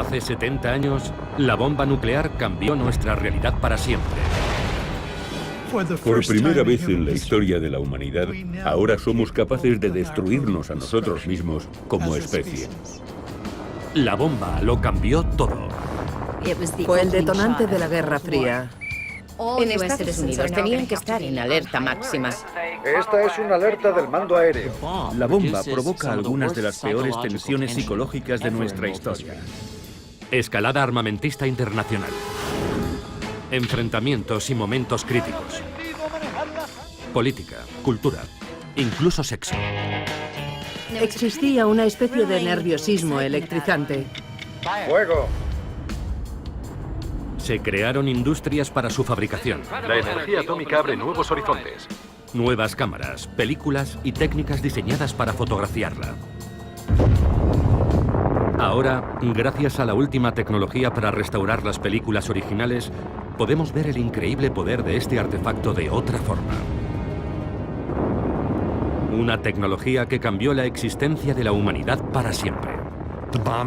Hace 70 años, la bomba nuclear cambió nuestra realidad para siempre. Por primera vez en la historia de la humanidad, ahora somos capaces de destruirnos a nosotros mismos como especie. La bomba lo cambió todo. Fue el detonante de la Guerra Fría. En Estados Unidos tenían que estar en alerta máxima. Esta es una alerta del mando aéreo. La bomba provoca algunas de las peores tensiones psicológicas de nuestra historia. Escalada armamentista internacional. Enfrentamientos y momentos críticos. Política, cultura, incluso sexo. Existía una especie de nerviosismo electrizante. ¡Fuego! Se crearon industrias para su fabricación. La energía atómica abre nuevos horizontes. Nuevas cámaras, películas y técnicas diseñadas para fotografiarla. Ahora, gracias a la última tecnología para restaurar las películas originales, podemos ver el increíble poder de este artefacto de otra forma. Una tecnología que cambió la existencia de la humanidad para siempre.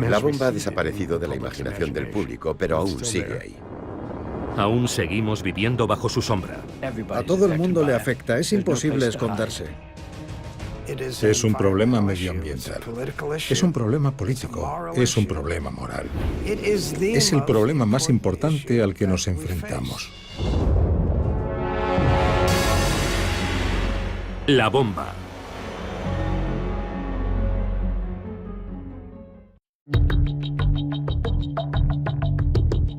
La bomba ha desaparecido de la imaginación del público, pero aún sigue ahí. Aún seguimos viviendo bajo su sombra. A todo el mundo le afecta, es imposible esconderse. Es un problema medioambiental, es un problema político, es un problema moral. Es el problema más importante al que nos enfrentamos. La bomba.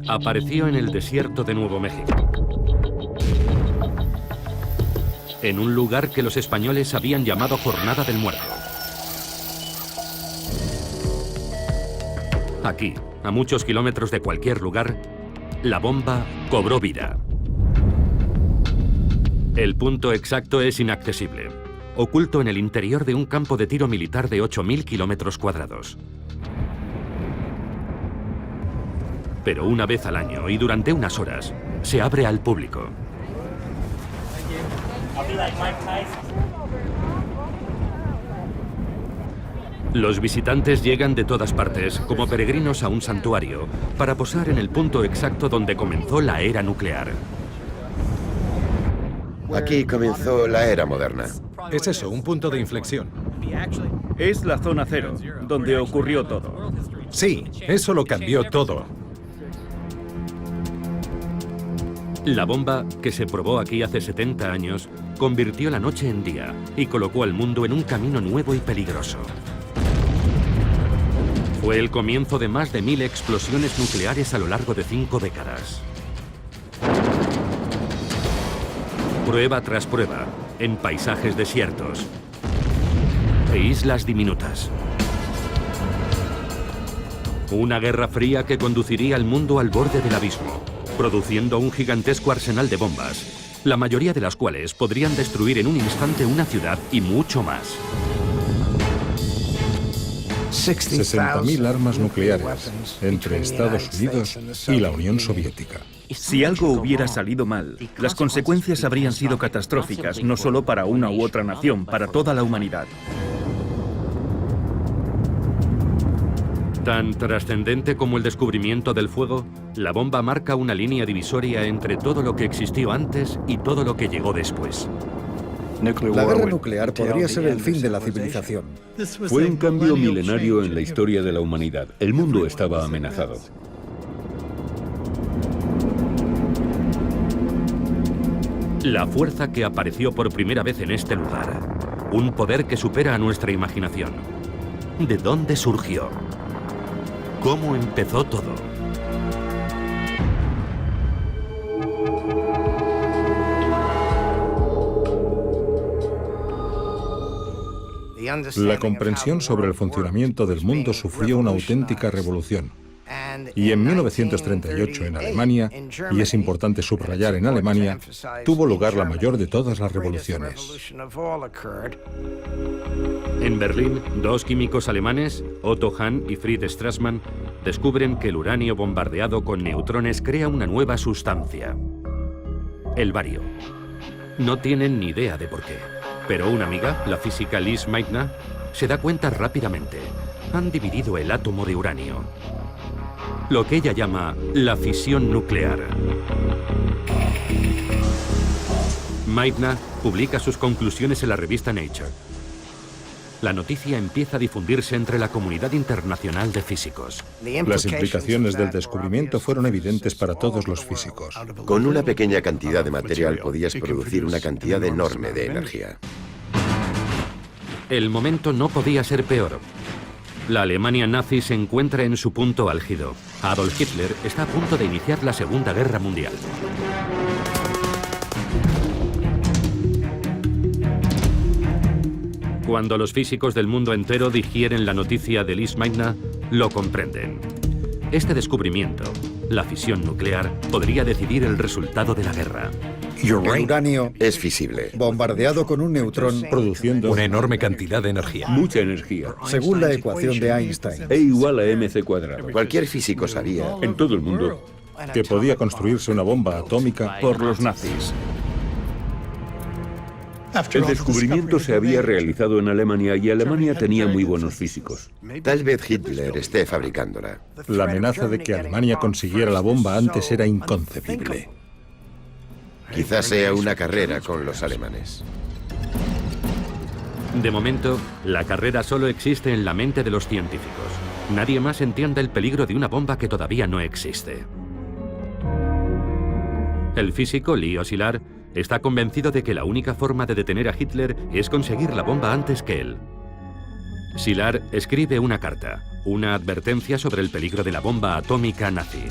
Apareció en el desierto de Nuevo México. En un lugar que los españoles habían llamado Jornada del Muerto. Aquí, a muchos kilómetros de cualquier lugar, la bomba cobró vida. El punto exacto es inaccesible, oculto en el interior de un campo de tiro militar de 8.000 kilómetros cuadrados. Pero una vez al año y durante unas horas, se abre al público. Los visitantes llegan de todas partes, como peregrinos a un santuario, para posar en el punto exacto donde comenzó la era nuclear. Aquí comenzó la era moderna. Es eso, un punto de inflexión. Es la zona cero, donde ocurrió todo. Sí, eso lo cambió todo. La bomba, que se probó aquí hace 70 años, convirtió la noche en día y colocó al mundo en un camino nuevo y peligroso. Fue el comienzo de más de 1000 explosiones nucleares a lo largo de 5 décadas. Prueba tras prueba, en paisajes desiertos e islas diminutas. Una guerra fría que conduciría al mundo al borde del abismo, produciendo un gigantesco arsenal de bombas, la mayoría de las cuales podrían destruir en un instante una ciudad y mucho más. 60.000 armas nucleares entre Estados Unidos y la Unión Soviética. Si algo hubiera salido mal, las consecuencias habrían sido catastróficas, no solo para una u otra nación, para toda la humanidad. Tan trascendente como el descubrimiento del fuego, la bomba marca una línea divisoria entre todo lo que existió antes y todo lo que llegó después. La guerra nuclear podría ser el fin de la civilización. Fue un cambio milenario en la historia de la humanidad. El mundo estaba amenazado. La fuerza que apareció por primera vez en este lugar. Un poder que supera a nuestra imaginación. ¿De dónde surgió? ¿Cómo empezó todo? La comprensión sobre el funcionamiento del mundo sufrió una auténtica revolución. Y en 1938 en Alemania, y es importante subrayar en Alemania, tuvo lugar la mayor de todas las revoluciones. En Berlín, dos químicos alemanes, Otto Hahn y Fritz Strassmann, descubren que el uranio bombardeado con neutrones crea una nueva sustancia, el bario. No tienen ni idea de por qué, pero una amiga, la física Lise Meitner, se da cuenta rápidamente. Han dividido el átomo de uranio. lo que ella llama la fisión nuclear. Meitner publica sus conclusiones en la revista Nature. La noticia empieza a difundirse entre la comunidad internacional de físicos. Las implicaciones del descubrimiento fueron evidentes para todos los físicos. Con una pequeña cantidad de material podías producir una cantidad enorme de energía. El momento no podía ser peor. La Alemania nazi se encuentra en su punto álgido. Adolf Hitler está a punto de iniciar la Segunda Guerra Mundial. Cuando los físicos del mundo entero digieren la noticia de Lise Meitner, lo comprenden. Este descubrimiento, la fisión nuclear, podría decidir el resultado de la guerra. El uranio es fisible, bombardeado con un neutrón, produciendo una enorme cantidad de energía. Mucha energía. según la ecuación de Einstein. E igual a mc cuadrado. Cualquier físico sabía En todo el mundo. que podía construirse una bomba atómica Por los nazis. El descubrimiento se había realizado en Alemania y Alemania tenía muy buenos físicos. Tal vez Hitler esté fabricándola. La amenaza de que Alemania consiguiera la bomba antes era inconcebible. Quizás sea una carrera con los alemanes. De momento, la carrera solo existe en la mente de los científicos. Nadie más entiende el peligro de una bomba que todavía no existe. El físico Leo Szilard está convencido de que la única forma de detener a Hitler es conseguir la bomba antes que él. Szilard escribe una carta, una advertencia sobre el peligro de la bomba atómica nazi.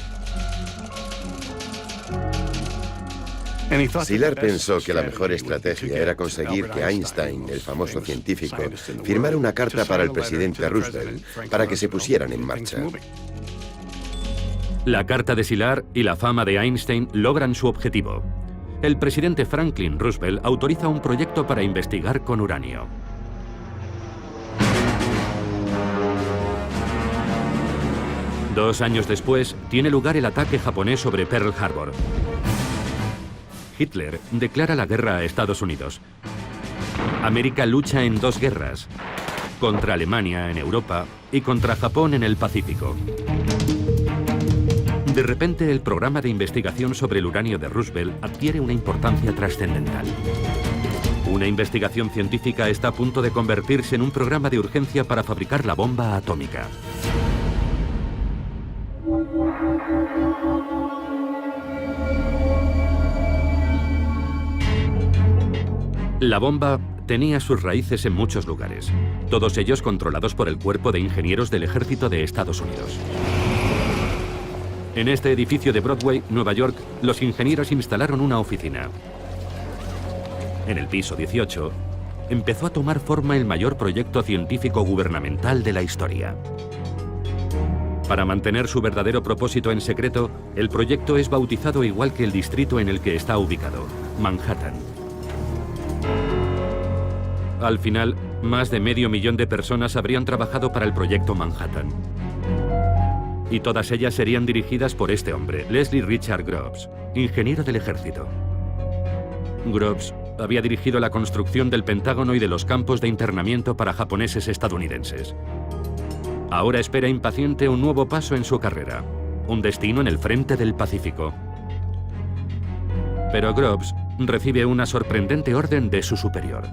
Szilard pensó que la mejor estrategia era conseguir que Einstein, el famoso científico, firmara una carta para el presidente Roosevelt para que se pusieran en marcha. La carta de Szilard y la fama de Einstein logran su objetivo. El presidente Franklin Roosevelt autoriza un proyecto para investigar con uranio. Dos años después, tiene lugar el ataque japonés sobre Pearl Harbor. Hitler declara la guerra a Estados Unidos. América lucha en dos guerras, contra Alemania en Europa y contra Japón en el Pacífico. De repente, el programa de investigación sobre el uranio de Roosevelt adquiere una importancia trascendental. Una investigación científica está a punto de convertirse en un programa de urgencia para fabricar la bomba atómica. La bomba tenía sus raíces en muchos lugares, todos ellos controlados por el Cuerpo de Ingenieros del Ejército de Estados Unidos. En este edificio de Broadway, Nueva York, los ingenieros instalaron una oficina. En el piso 18, empezó a tomar forma el mayor proyecto científico gubernamental de la historia. Para mantener su verdadero propósito en secreto, el proyecto es bautizado igual que el distrito en el que está ubicado, Manhattan. Al final, más de 500.000 de personas habrían trabajado para el proyecto Manhattan. Y todas ellas serían dirigidas por este hombre, Leslie Richard Groves, ingeniero del ejército. Groves había dirigido la construcción del Pentágono y de los campos de internamiento para japoneses estadounidenses. Ahora espera impaciente un nuevo paso en su carrera, un destino en el frente del Pacífico. Pero Groves recibe una sorprendente orden de su superior.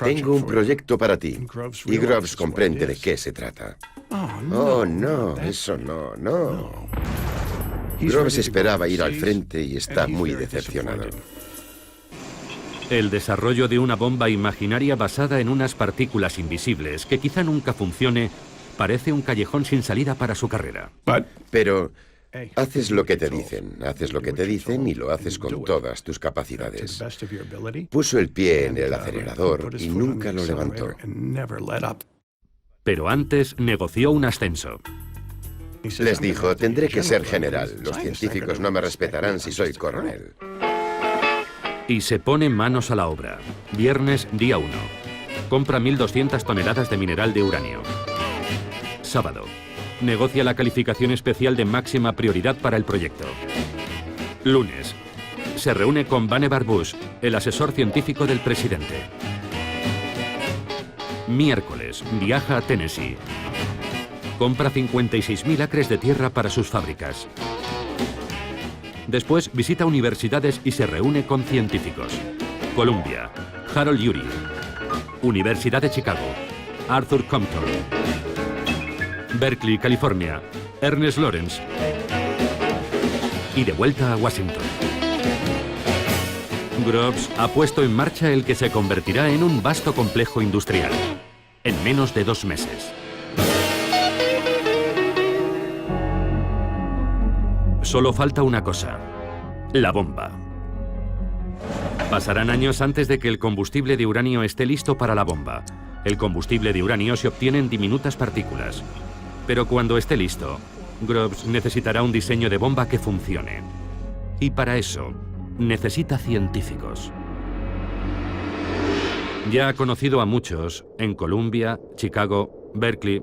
Tengo un proyecto para ti. Y Groves comprende de qué se trata. Oh, no, eso no. Groves esperaba ir al frente y está muy decepcionado. El desarrollo de una bomba imaginaria basada en unas partículas invisibles que quizá nunca funcione parece un callejón sin salida para su carrera. Pero haces lo que te dicen y lo haces con todas tus capacidades. Puso el pie en el acelerador y nunca lo levantó. Pero antes negoció un ascenso. Les dijo, tendré que ser general. Los científicos no me respetarán si soy coronel. Y se pone manos a la obra. Viernes, día 1. Compra 1.200 toneladas de mineral de uranio. Sábado. Negocia la calificación especial de máxima prioridad para el proyecto. Lunes. Se reúne con Vannevar Bush, el asesor científico del presidente. Miércoles. Viaja a Tennessee. Compra 56.000 acres de tierra para sus fábricas. Después visita universidades y se reúne con científicos. Columbia, Harold Urey. Universidad de Chicago, Arthur Compton. Berkeley, California, Ernest Lawrence. Y de vuelta a Washington. Groves ha puesto en marcha el que se convertirá en un vasto complejo industrial, en menos de 2 meses. Solo falta una cosa, la bomba. Pasarán años antes de que el combustible de uranio esté listo para la bomba. El combustible de uranio se obtiene en diminutas partículas. Pero cuando esté listo, Groves necesitará un diseño de bomba que funcione. Y para eso, necesita científicos. Ya ha conocido a muchos en Columbia, Chicago, Berkeley.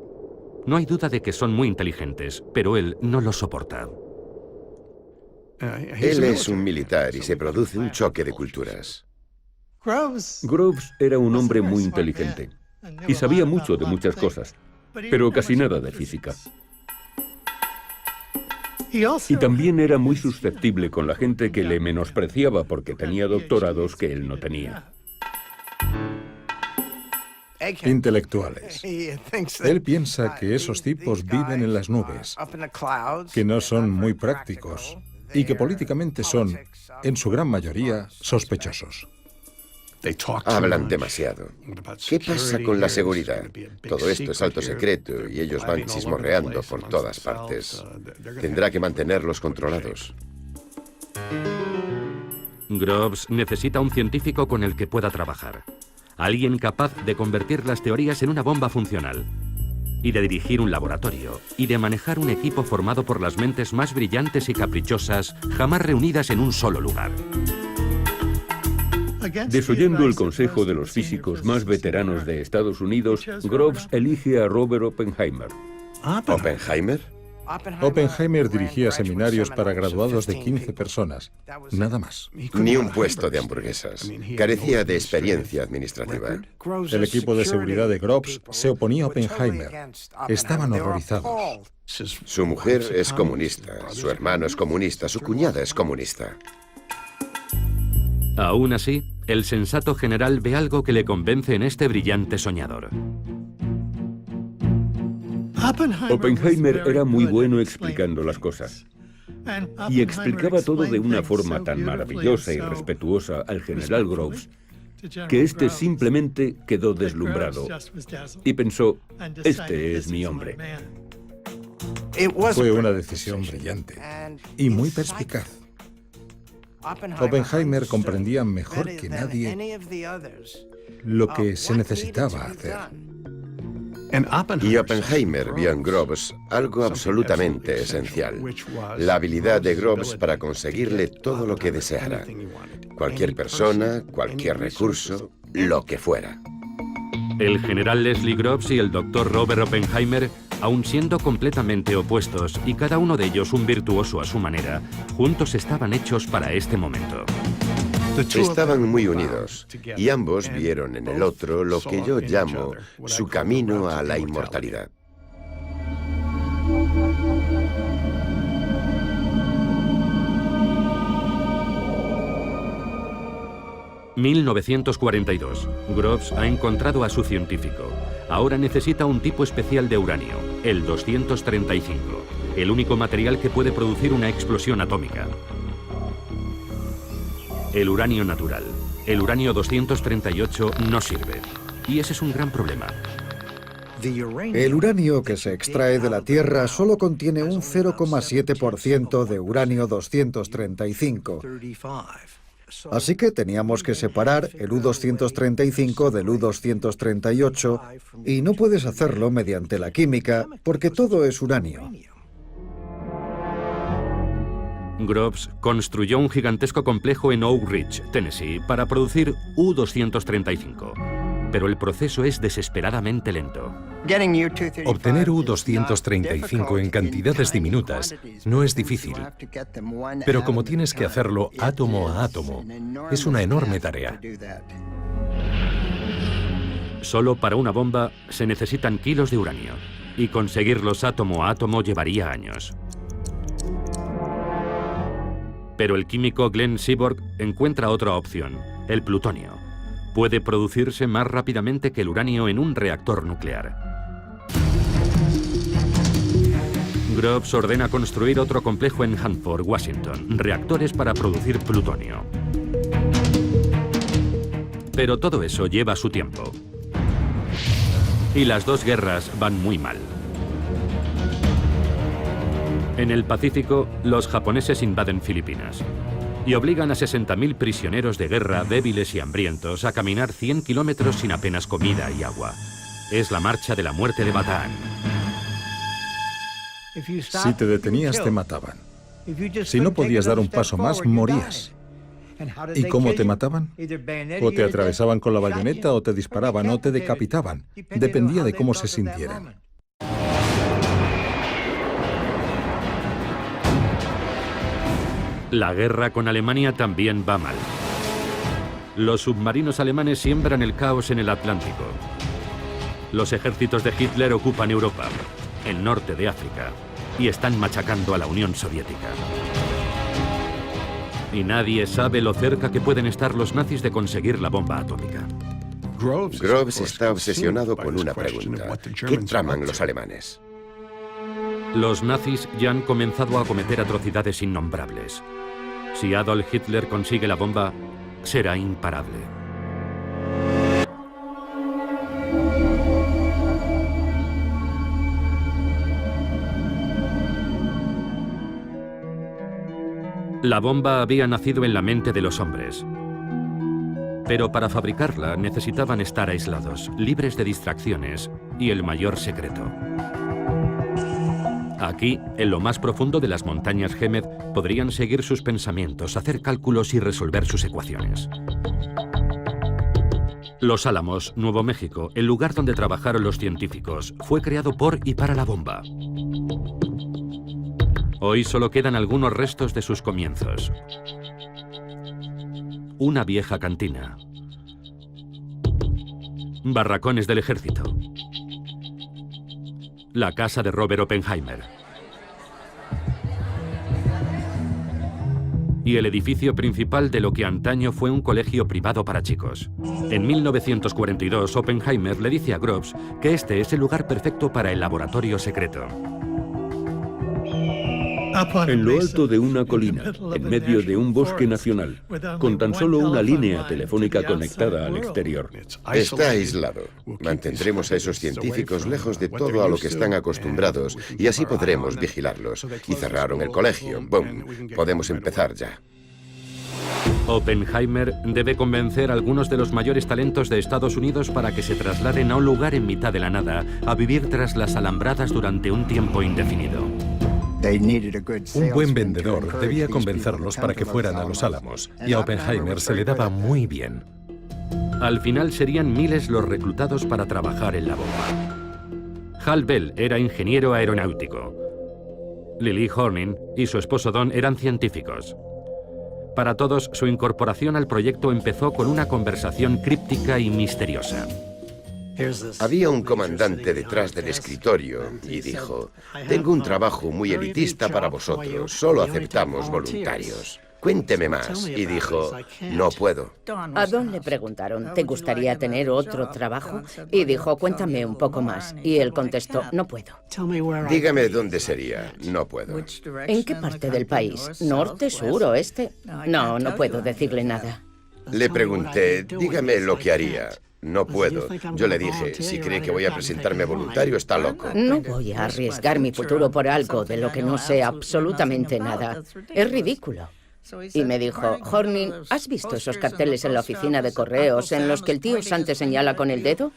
No hay duda de que son muy inteligentes, pero él no los soporta. Él es un militar y se produce un choque de culturas. Groves era un hombre muy inteligente y sabía mucho de muchas cosas, pero casi nada de física. Y también era muy susceptible con la gente que le menospreciaba porque tenía doctorados que él no tenía. Intelectuales. Él piensa que esos tipos viven en las nubes, que no son muy prácticos y que políticamente son, en su gran mayoría, sospechosos. Hablan demasiado. ¿Qué pasa con la seguridad? Todo esto es alto secreto y ellos van chismorreando por todas partes. Tendrá que mantenerlos controlados. Groves necesita un científico con el que pueda trabajar. Alguien capaz de convertir las teorías en una bomba funcional. Y de dirigir un laboratorio. Y de manejar un equipo formado por las mentes más brillantes y caprichosas jamás reunidas en un solo lugar. Desoyendo el consejo de los físicos más veteranos de Estados Unidos, Groves elige a Robert Oppenheimer. ¿Oppenheimer? Oppenheimer dirigía seminarios para graduados de 15 personas, nada más. Ni un puesto de hamburguesas. Carecía de experiencia administrativa. El equipo de seguridad de Groves se oponía a Oppenheimer. Estaban horrorizados. Su mujer es comunista, su hermano es comunista, su cuñada es comunista. Aún así, el sensato general ve algo que le convence en este brillante soñador. Oppenheimer era muy bueno explicando las cosas. Y explicaba todo de una forma tan maravillosa y respetuosa al general Groves, que éste simplemente quedó deslumbrado y pensó, este es mi hombre. Fue una decisión brillante y muy perspicaz. Oppenheimer comprendía mejor que nadie lo que se necesitaba hacer. Y Oppenheimer vio en Groves algo absolutamente esencial, la habilidad de Groves para conseguirle todo lo que deseara. Cualquier persona, cualquier recurso, lo que fuera. El general Leslie Groves y el doctor Robert Oppenheimer, aun siendo completamente opuestos y cada uno de ellos un virtuoso a su manera, juntos estaban hechos para este momento. Estaban muy unidos y ambos vieron en el otro lo que yo llamo su camino a la inmortalidad. ...1942. Groves ha encontrado a su científico. Ahora necesita un tipo especial de uranio, el 235, el único material que puede producir una explosión atómica. El uranio natural, el uranio 238, no sirve. Y ese es un gran problema. El uranio que se extrae de la Tierra solo contiene un 0,7% de uranio 235. Así que teníamos que separar el U-235 del U-238 y no puedes hacerlo mediante la química porque todo es uranio. Groves construyó un gigantesco complejo en Oak Ridge, Tennessee, para producir U-235. Pero el proceso es desesperadamente lento. Obtener U-235 en cantidades diminutas no es difícil, pero como tienes que hacerlo átomo a átomo, es una enorme tarea. Solo para una bomba se necesitan kilos de uranio. y conseguirlos átomo a átomo llevaría años. Pero el químico Glenn Seaborg encuentra otra opción, el plutonio. Puede producirse más rápidamente que el uranio en un reactor nuclear. Groves ordena construir otro complejo en Hanford, Washington, reactores para producir plutonio. Pero todo eso lleva su tiempo. Y las dos guerras van muy mal. En el Pacífico, los japoneses invaden Filipinas y obligan a 60.000 prisioneros de guerra débiles y hambrientos a caminar 100 kilómetros sin apenas comida y agua. Es la marcha de la muerte de Bataan. Si te detenías, te mataban. Si no podías dar un paso más, morías. ¿Y cómo te mataban? O te atravesaban con la bayoneta, o te disparaban, o te decapitaban. Dependía de cómo se sintieran. La guerra con Alemania también va mal. Los submarinos alemanes siembran el caos en el Atlántico. Los ejércitos de Hitler ocupan Europa, el norte de África, y están machacando a la Unión Soviética. Y nadie sabe lo cerca que pueden estar los nazis de conseguir la bomba atómica. Groves está obsesionado con una pregunta. ¿Qué traman los alemanes? Los nazis ya han comenzado a cometer atrocidades innombrables. Si Adolf Hitler consigue la bomba, será imparable. La bomba había nacido en la mente de los hombres. Pero para fabricarla necesitaban estar aislados, libres de distracciones y el mayor secreto. Aquí, en lo más profundo de las montañas Hemed, podrían seguir sus pensamientos, hacer cálculos y resolver sus ecuaciones. Los Álamos, Nuevo México, el lugar donde trabajaron los científicos, fue creado por y para la bomba. Hoy solo quedan algunos restos de sus comienzos. Una vieja cantina. Barracones del ejército. La casa de Robert Oppenheimer. Y el edificio principal de lo que antaño fue un colegio privado para chicos. En 1942, Oppenheimer le dice a Groves que este es el lugar perfecto para el laboratorio secreto. En lo alto de una colina, en medio de un bosque nacional, con tan solo una línea telefónica conectada al exterior. Está aislado. Mantendremos a esos científicos lejos de todo a lo que están acostumbrados y así podremos vigilarlos. Y cerraron el colegio. ¡Bum! Podemos empezar ya. Oppenheimer debe convencer a algunos de los mayores talentos de Estados Unidos para que se trasladen a un lugar en mitad de la nada, a vivir tras las alambradas durante un tiempo indefinido. Un buen vendedor debía convencerlos para que fueran a los Álamos, y a Oppenheimer se le daba muy bien. Al final serían miles los reclutados para trabajar en la bomba. Hal Bell era ingeniero aeronáutico. Lily Horning y su esposo Don eran científicos. Para todos, su incorporación al proyecto empezó con una conversación críptica y misteriosa. Había un comandante detrás del escritorio y dijo: tengo un trabajo muy elitista para vosotros, solo aceptamos voluntarios. Cuénteme más. Y dijo: no puedo. A Don le preguntaron: ¿te gustaría tener otro trabajo? Y dijo: cuéntame un poco más. Y él contestó: no puedo. Dígame dónde sería. No puedo. ¿En qué parte del país? ¿Norte, sur, oeste? No, no puedo decirle nada. Le pregunté: dígame lo que haría. No puedo. Yo le dije: si cree que voy a presentarme voluntario, está loco. No voy a arriesgar mi futuro por algo de lo que no sé absolutamente nada. Es ridículo. Y me dijo: Horning, ¿has visto esos carteles en la oficina de correos en los que el tío Sam te señala con el dedo?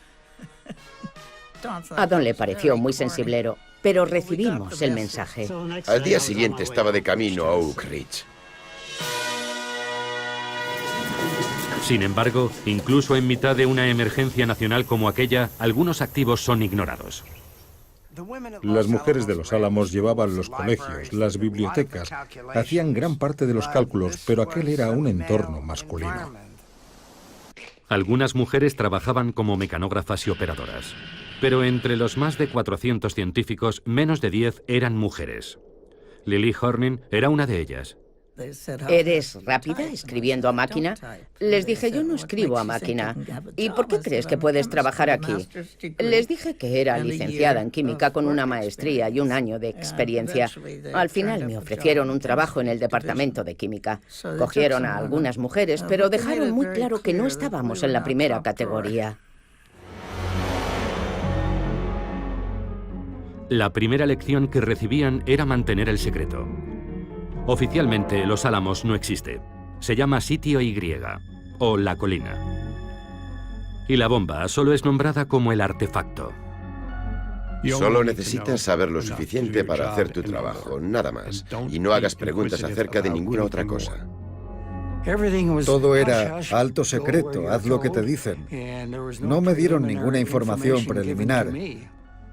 A Don le pareció muy sensiblero, pero recibimos el mensaje. Al día siguiente estaba de camino a Oak Ridge. Sin embargo, incluso en mitad de una emergencia nacional como aquella, algunos activos son ignorados. Las mujeres de los Álamos llevaban los colegios, las bibliotecas, hacían gran parte de los cálculos, pero aquel era un entorno masculino. Algunas mujeres trabajaban como mecanógrafas y operadoras. Pero entre los más de 400 científicos, menos de 10 eran mujeres. Lily Horning era una de ellas. ¿Eres rápida escribiendo a máquina? Les dije, yo no escribo a máquina. ¿Y por qué crees que puedes trabajar aquí? Les dije que era licenciada en química con una maestría y un año de experiencia. Al final me ofrecieron un trabajo en el departamento de química. Cogieron a algunas mujeres, pero dejaron muy claro que no estábamos en la primera categoría. La primera lección que recibían era mantener el secreto. Oficialmente, Los Álamos no existe. Se llama Sitio Y, o La Colina. Y la bomba solo es nombrada como el artefacto. Solo necesitas saber lo suficiente para hacer tu trabajo, nada más. Y no hagas preguntas acerca de ninguna otra cosa. Todo era alto secreto, haz lo que te dicen. No me dieron ninguna información preliminar.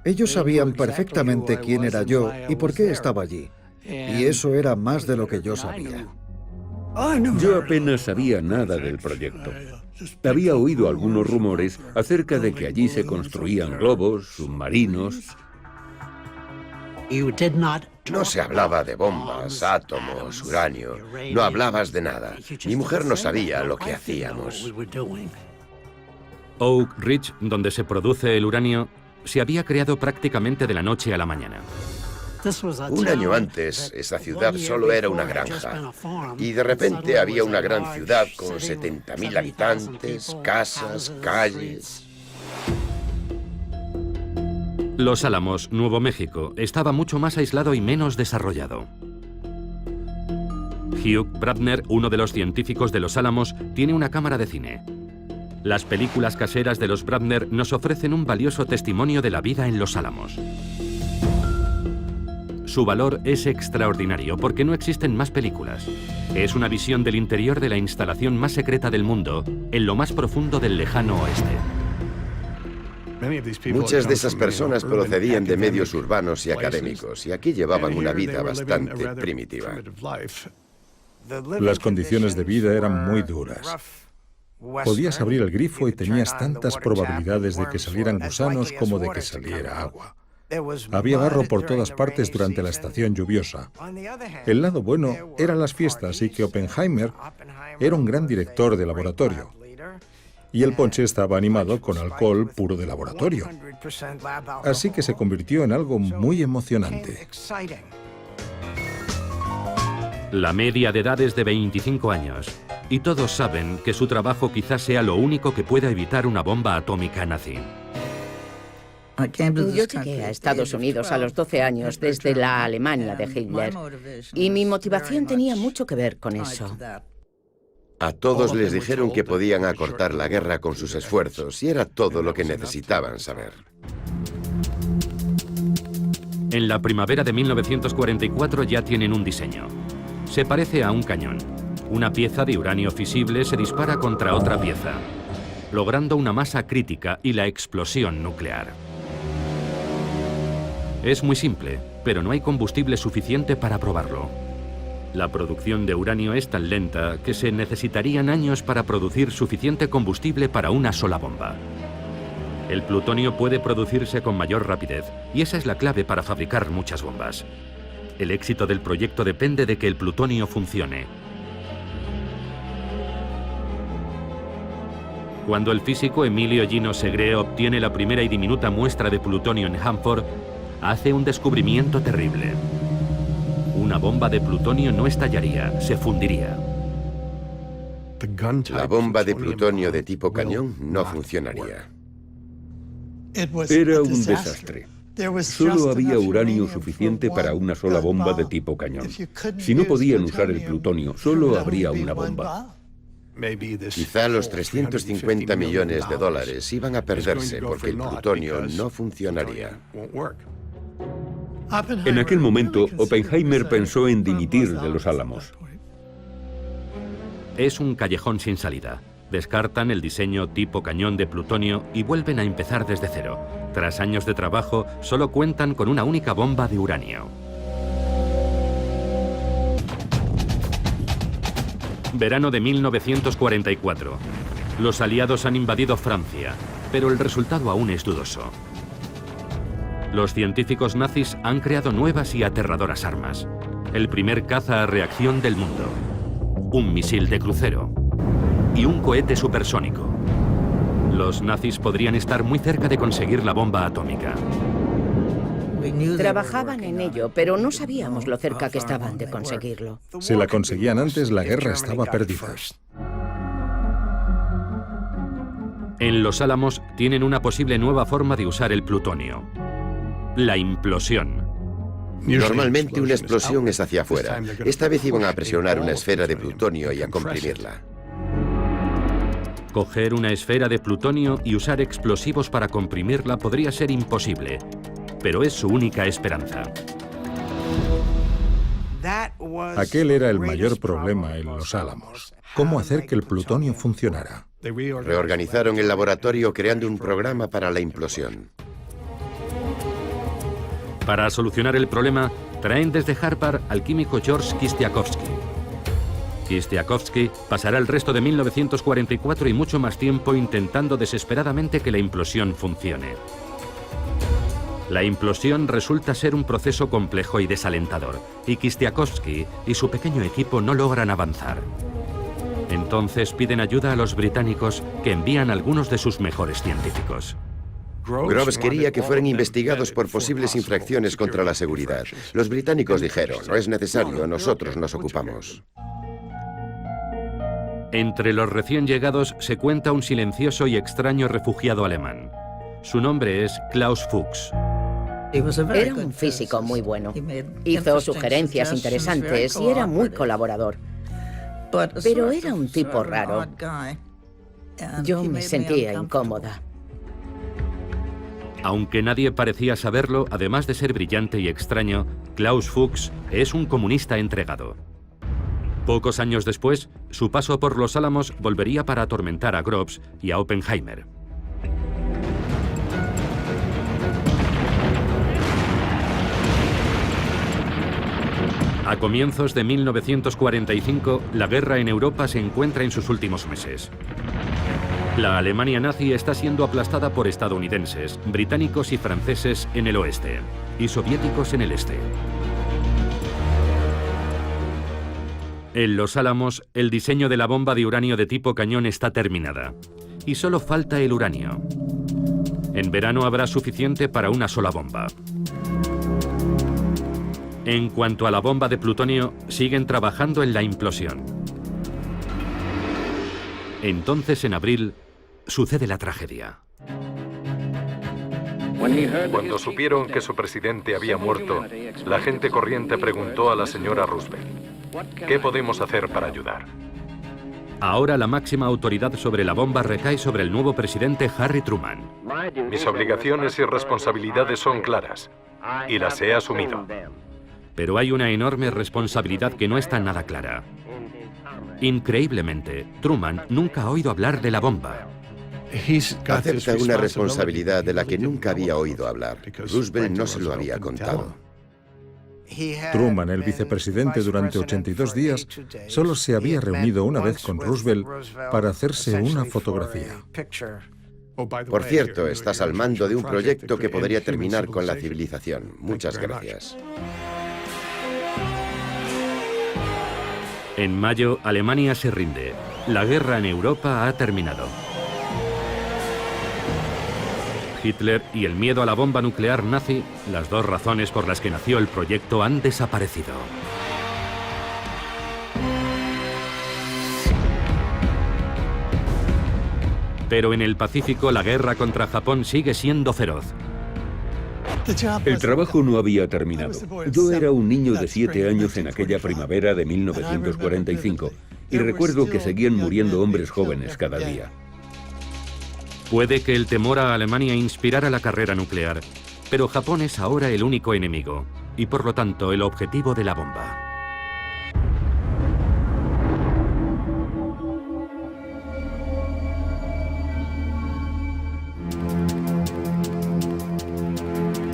Ellos sabían perfectamente quién era yo y por qué estaba allí. Y eso era más de lo que yo sabía. Yo apenas sabía nada del proyecto. Había oído algunos rumores acerca de que allí se construían globos, submarinos. No se hablaba de bombas, átomos, uranio. No hablabas de nada. Mi mujer no sabía lo que hacíamos. Oak Ridge, donde se produce el uranio, se había creado prácticamente de la noche a la mañana. Un año antes, esa ciudad solo era una granja. Y de repente había una gran ciudad con 70.000 habitantes, casas, calles. Los Álamos, Nuevo México, estaba mucho más aislado y menos desarrollado. Hugh Bradner, uno de los científicos de Los Álamos, tiene una cámara de cine. Las películas caseras de los Bradner nos ofrecen un valioso testimonio de la vida en Los Álamos. Su valor es extraordinario porque no existen más películas. Es una visión del interior de la instalación más secreta del mundo, en lo más profundo del lejano oeste. Muchas de esas personas procedían de medios urbanos y académicos, y aquí llevaban una vida bastante primitiva. Las condiciones de vida eran muy duras. Podías abrir el grifo y tenías tantas probabilidades de que salieran gusanos como de que saliera agua. Había barro por todas partes durante la estación lluviosa. El lado bueno eran las fiestas y que Oppenheimer era un gran director de laboratorio. Y el ponche estaba animado con alcohol puro de laboratorio. Así que se convirtió en algo muy emocionante. La media de edad es de 25 años. Y todos saben que su trabajo quizás sea lo único que pueda evitar una bomba atómica nazi. Yo llegué a Estados Unidos a los 12 años desde la Alemania de Hitler. Y mi motivación tenía mucho que ver con eso. A todos les dijeron que podían acortar la guerra con sus esfuerzos, y era todo lo que necesitaban saber. En la primavera de 1944 ya tienen un diseño. Se parece a un cañón. Una pieza de uranio fisible se dispara contra otra pieza, logrando una masa crítica y la explosión nuclear. Es muy simple, pero no hay combustible suficiente para probarlo. La producción de uranio es tan lenta que se necesitarían años para producir suficiente combustible para una sola bomba. El plutonio puede producirse con mayor rapidez, y esa es la clave para fabricar muchas bombas. El éxito del proyecto depende de que el plutonio funcione. Cuando el físico Emilio Gino Segre obtiene la primera y diminuta muestra de plutonio en Hanford, hace un descubrimiento terrible. Una bomba de plutonio no estallaría, se fundiría. La bomba de plutonio de tipo cañón no funcionaría. Era un desastre. Solo había uranio suficiente para una sola bomba de tipo cañón. Si no podían usar el plutonio, solo habría una bomba. Quizá los 350 millones de dólares iban a perderse porque el plutonio no funcionaría. En aquel momento, Oppenheimer pensó en dimitir de Los Álamos. Es un callejón sin salida. Descartan el diseño tipo cañón de plutonio y vuelven a empezar desde cero. Tras años de trabajo, solo cuentan con una única bomba de uranio. Verano de 1944. Los aliados han invadido Francia, pero el resultado aún es dudoso. Los científicos nazis han creado nuevas y aterradoras armas. El primer caza a reacción del mundo. Un misil de crucero. Y un cohete supersónico. Los nazis podrían estar muy cerca de conseguir la bomba atómica. Trabajaban en ello, pero no sabíamos lo cerca que estaban de conseguirlo. Si la conseguían antes, la guerra estaba perdida. En Los Álamos tienen una posible nueva forma de usar el plutonio. La implosión. Normalmente una explosión es hacia afuera. Esta vez iban a presionar una esfera de plutonio y a comprimirla. Coger una esfera de plutonio y usar explosivos para comprimirla podría ser imposible, pero es su única esperanza. Aquel era el mayor problema en Los Álamos. ¿Cómo hacer que el plutonio funcionara? Reorganizaron el laboratorio creando un programa para la implosión. Para solucionar el problema, traen desde Harvard al químico George Kistiakowsky. Kistiakowsky pasará el resto de 1944 y mucho más tiempo intentando desesperadamente que la implosión funcione. La implosión resulta ser un proceso complejo y desalentador, y Kistiakowsky y su pequeño equipo no logran avanzar. Entonces piden ayuda a los británicos, que envían algunos de sus mejores científicos. Groves quería que fueran investigados por posibles infracciones contra la seguridad. Los británicos dijeron, no es necesario, nosotros nos ocupamos. Entre los recién llegados se cuenta un silencioso y extraño refugiado alemán. Su nombre es Klaus Fuchs. Era un físico muy bueno. Hizo sugerencias interesantes y era muy colaborador. Pero era un tipo raro. Yo me sentía incómoda. Aunque nadie parecía saberlo, además de ser brillante y extraño, Klaus Fuchs es un comunista entregado. Pocos años después, su paso por Los Álamos volvería para atormentar a Groves y a Oppenheimer. A comienzos de 1945, la guerra en Europa se encuentra en sus últimos meses. La Alemania nazi está siendo aplastada por estadounidenses, británicos y franceses en el oeste, y soviéticos en el este. En Los Álamos, el diseño de la bomba de uranio de tipo cañón está terminada, y solo falta el uranio. En verano habrá suficiente para una sola bomba. En cuanto a la bomba de plutonio, siguen trabajando en la implosión. Entonces, en abril, sucede la tragedia. Cuando supieron que su presidente había muerto, la gente corriente preguntó a la señora Roosevelt, ¿qué podemos hacer para ayudar? Ahora la máxima autoridad sobre la bomba recae sobre el nuevo presidente Harry Truman. Mis obligaciones y responsabilidades son claras, y las he asumido. Pero hay una enorme responsabilidad que no está nada clara. Increíblemente, Truman nunca ha oído hablar de la bomba. Acepta una responsabilidad de la que nunca había oído hablar. Roosevelt no se lo había contado. Truman, el vicepresidente durante 82 días, solo se había reunido una vez con Roosevelt para hacerse una fotografía. Por cierto, estás al mando de un proyecto que podría terminar con la civilización. Muchas gracias. En mayo, Alemania se rinde. La guerra en Europa ha terminado. Hitler y el miedo a la bomba nuclear nazi, las dos razones por las que nació el proyecto, han desaparecido. Pero en el Pacífico la guerra contra Japón sigue siendo feroz. El trabajo no había terminado. Yo era un niño de 7 años en aquella primavera de 1945 y recuerdo que seguían muriendo hombres jóvenes cada día. Puede que el temor a Alemania inspirara la carrera nuclear, pero Japón es ahora el único enemigo y por lo tanto el objetivo de la bomba.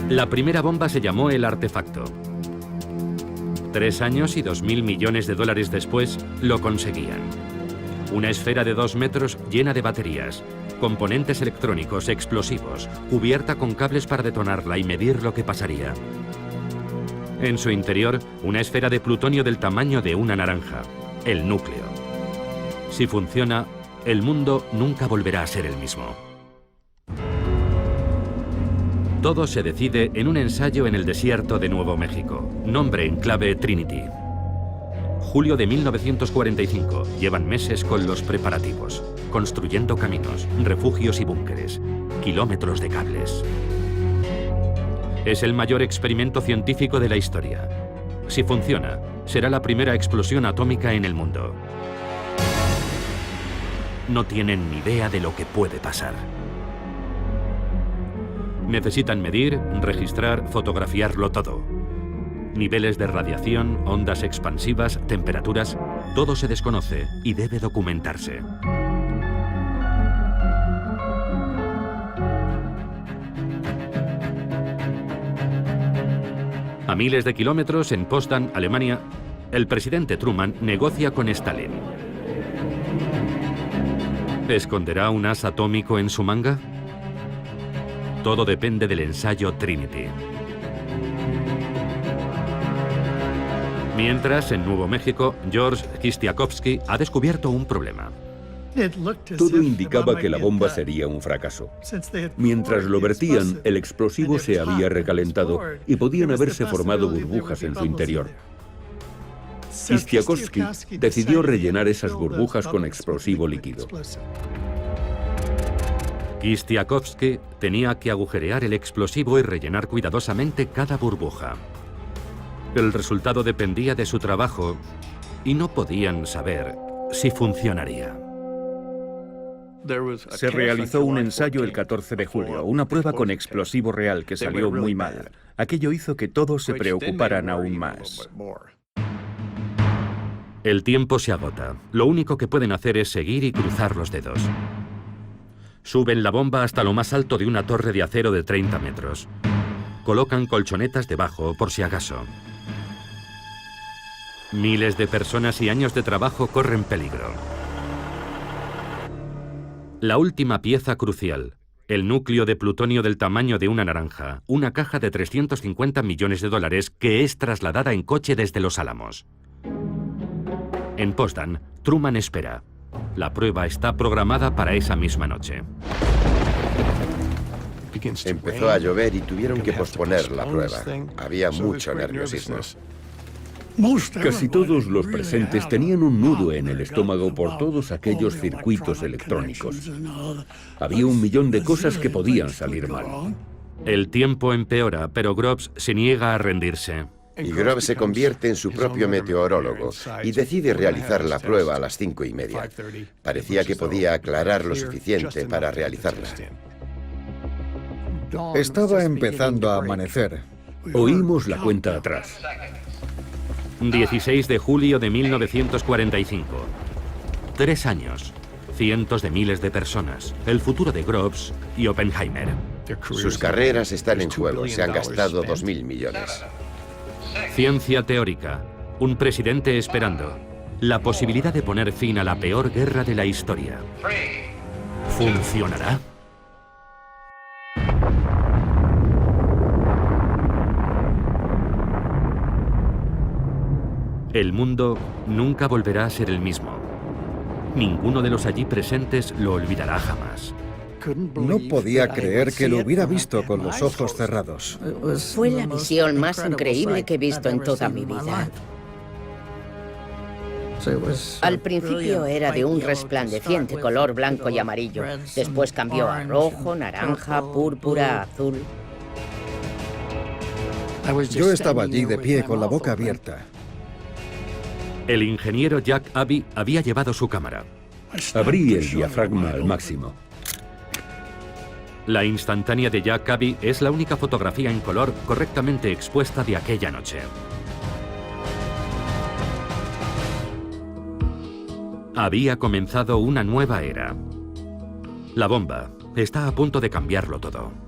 La primera bomba se llamó el artefacto. 3 años y 2.000 millones de dólares después, lo conseguían. Una esfera de 2 metros llena de baterías, componentes electrónicos, explosivos, cubierta con cables para detonarla y medir lo que pasaría. En su interior, una esfera de plutonio del tamaño de una naranja, el núcleo. Si funciona, el mundo nunca volverá a ser el mismo. Todo se decide en un ensayo en el desierto de Nuevo México. Nombre en clave Trinity. Julio de 1945. Llevan meses con los preparativos, construyendo caminos, refugios y búnkeres, kilómetros de cables. Es el mayor experimento científico de la historia. Si funciona, será la primera explosión atómica en el mundo. No tienen ni idea de lo que puede pasar. Necesitan medir, registrar, fotografiarlo todo. Niveles de radiación, ondas expansivas, temperaturas, todo se desconoce y debe documentarse. A miles de kilómetros, en Potsdam, Alemania, el presidente Truman negocia con Stalin. ¿Esconderá un as atómico en su manga? Todo depende del ensayo Trinity. Mientras, en Nuevo México, George Kistiakowsky ha descubierto un problema. Todo indicaba que la bomba sería un fracaso. Mientras lo vertían, el explosivo se había recalentado y podían haberse formado burbujas en su interior. Kistiakowsky decidió rellenar esas burbujas con explosivo líquido. Kistiakowsky tenía que agujerear el explosivo y rellenar cuidadosamente cada burbuja. El resultado dependía de su trabajo y no podían saber si funcionaría. Se realizó un ensayo el 14 de julio, una prueba con explosivo real que salió muy mal. Aquello hizo que todos se preocuparan aún más. El tiempo se agota. Lo único que pueden hacer es seguir y cruzar los dedos. Suben la bomba hasta lo más alto de una torre de acero de 30 metros. Colocan colchonetas debajo, por si acaso. Miles de personas y años de trabajo corren peligro. La última pieza crucial, el núcleo de plutonio del tamaño de una naranja, una caja de 350 millones de dólares que es trasladada en coche desde Los Álamos. En Potsdam, Truman espera. La prueba está programada para esa misma noche. Empezó a llover y tuvieron que posponer la prueba. Había mucho nerviosismo. Casi todos los presentes tenían un nudo en el estómago por todos aquellos circuitos electrónicos. Había 1 millón de cosas que podían salir mal. El tiempo empeora, pero Groves se niega a rendirse. Y Groves se convierte en su propio meteorólogo y decide realizar la prueba a las 5:30. Parecía que podía aclarar lo suficiente para realizarla. Estaba empezando a amanecer. Oímos la cuenta atrás. 16 de julio de 1945. 3 años. Cientos de miles de personas. El futuro de Groves y Oppenheimer. Sus carreras están en juego. Se han gastado 2.000 millones. Ciencia teórica. Un presidente esperando. La posibilidad de poner fin a la peor guerra de la historia. ¿Funcionará? El mundo nunca volverá a ser el mismo. Ninguno de los allí presentes lo olvidará jamás. No podía creer que lo hubiera visto con los ojos cerrados. Fue la visión más increíble que he visto en toda mi vida. Al principio era de un resplandeciente color blanco y amarillo. Después cambió a rojo, naranja, púrpura, azul. Yo estaba allí de pie con la boca abierta. El ingeniero Jack Abbey había llevado su cámara. Abrí el diafragma al máximo. La instantánea de Jack Abbey es la única fotografía en color correctamente expuesta de aquella noche. Había comenzado una nueva era. La bomba está a punto de cambiarlo todo.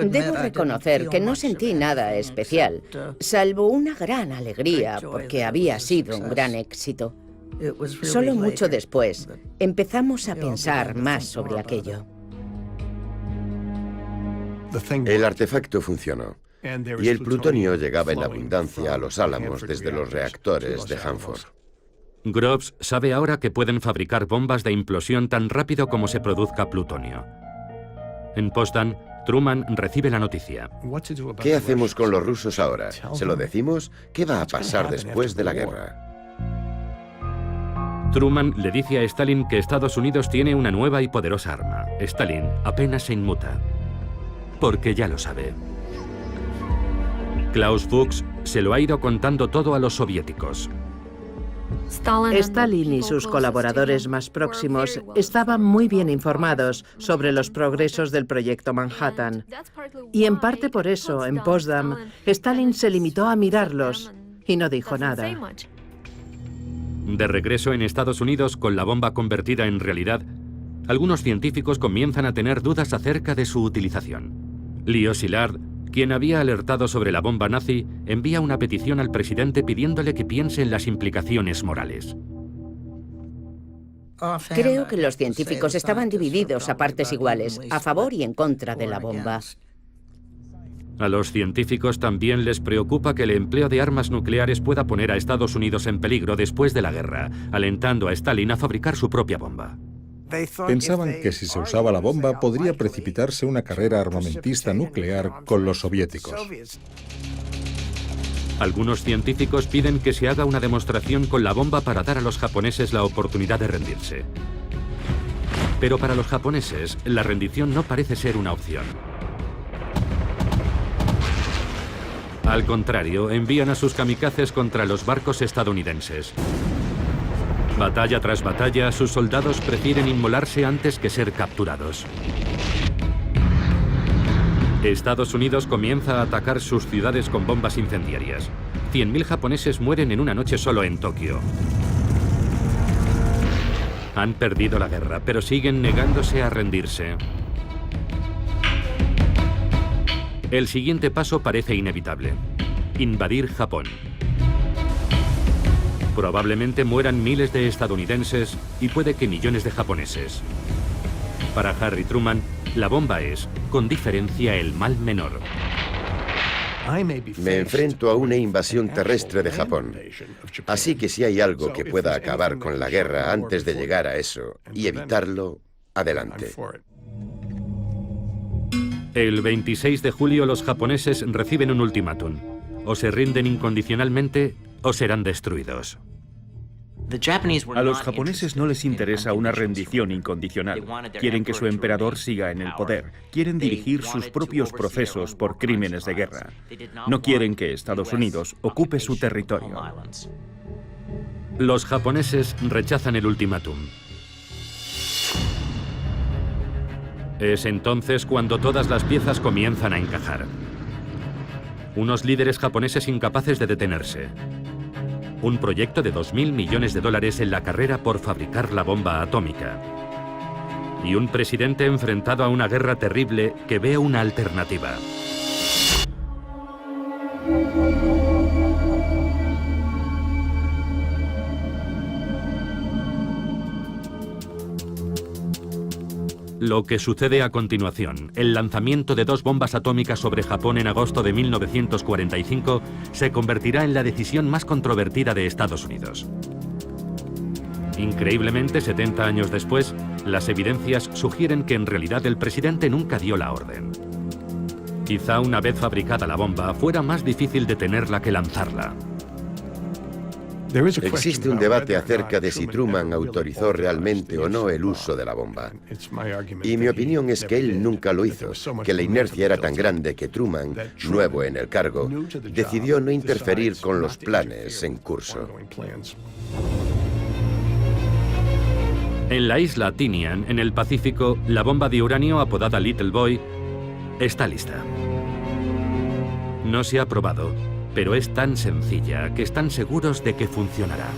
Debo reconocer que no sentí nada especial, salvo una gran alegría porque había sido un gran éxito. Solo mucho después empezamos a pensar más sobre aquello. El artefacto funcionó. Y el plutonio llegaba en abundancia a los Álamos desde los reactores de Hanford. Groves sabe ahora que pueden fabricar bombas de implosión tan rápido como se produzca plutonio. En Potsdam, Truman recibe la noticia. ¿Qué hacemos con los rusos ahora? ¿Se lo decimos? ¿Qué va a pasar después de la guerra? Truman le dice a Stalin que Estados Unidos tiene una nueva y poderosa arma. Stalin apenas se inmuta, porque ya lo sabe. Klaus Fuchs se lo ha ido contando todo a los soviéticos. Stalin y sus colaboradores más próximos estaban muy bien informados sobre los progresos del proyecto Manhattan. Y en parte por eso, en Potsdam, Stalin se limitó a mirarlos y no dijo nada. De regreso en Estados Unidos con la bomba convertida en realidad, algunos científicos comienzan a tener dudas acerca de su utilización. Leo Szilard, quien había alertado sobre la bomba nazi, envía una petición al presidente pidiéndole que piense en las implicaciones morales. Creo que los científicos estaban divididos a partes iguales, a favor y en contra de la bomba. A los científicos también les preocupa que el empleo de armas nucleares pueda poner a Estados Unidos en peligro después de la guerra, alentando a Stalin a fabricar su propia bomba. Pensaban que si se usaba la bomba podría precipitarse una carrera armamentista nuclear con los soviéticos. Algunos científicos piden que se haga una demostración con la bomba para dar a los japoneses la oportunidad de rendirse. Pero para los japoneses, la rendición no parece ser una opción. Al contrario, envían a sus kamikazes contra los barcos estadounidenses. Batalla tras batalla, sus soldados prefieren inmolarse antes que ser capturados. Estados Unidos comienza a atacar sus ciudades con bombas incendiarias. 100.000 japoneses mueren en una noche solo en Tokio. Han perdido la guerra, pero siguen negándose a rendirse. El siguiente paso parece inevitable: invadir Japón. Probablemente mueran miles de estadounidenses y puede que millones de japoneses. Para Harry Truman, la bomba es, con diferencia, el mal menor. Me enfrento a una invasión terrestre de Japón. Así que si hay algo que pueda acabar con la guerra antes de llegar a eso y evitarlo, adelante. El 26 de julio los japoneses reciben un ultimátum. O se rinden incondicionalmente o serán destruidos. A los japoneses no les interesa una rendición incondicional. Quieren que su emperador siga en el poder. Quieren dirigir sus propios procesos por crímenes de guerra. No quieren que Estados Unidos ocupe su territorio. Los japoneses rechazan el ultimátum. Es entonces cuando todas las piezas comienzan a encajar. Unos líderes japoneses incapaces de detenerse. Un proyecto de $2.000 millones en la carrera por fabricar la bomba atómica. Y un presidente enfrentado a una guerra terrible que ve una alternativa. Lo que sucede a continuación, el lanzamiento de 2 bombas atómicas sobre Japón en agosto de 1945, se convertirá en la decisión más controvertida de Estados Unidos. Increíblemente, 70 años después, las evidencias sugieren que en realidad el presidente nunca dio la orden. Quizá una vez fabricada la bomba, fuera más difícil detenerla que lanzarla. Existe un debate acerca de si Truman autorizó realmente o no el uso de la bomba. Y mi opinión es que él nunca lo hizo, que la inercia era tan grande que Truman, nuevo en el cargo, decidió no interferir con los planes en curso. En la isla Tinian, en el Pacífico, la bomba de uranio apodada Little Boy está lista. No se ha probado, pero es tan sencilla que están seguros de que funcionará.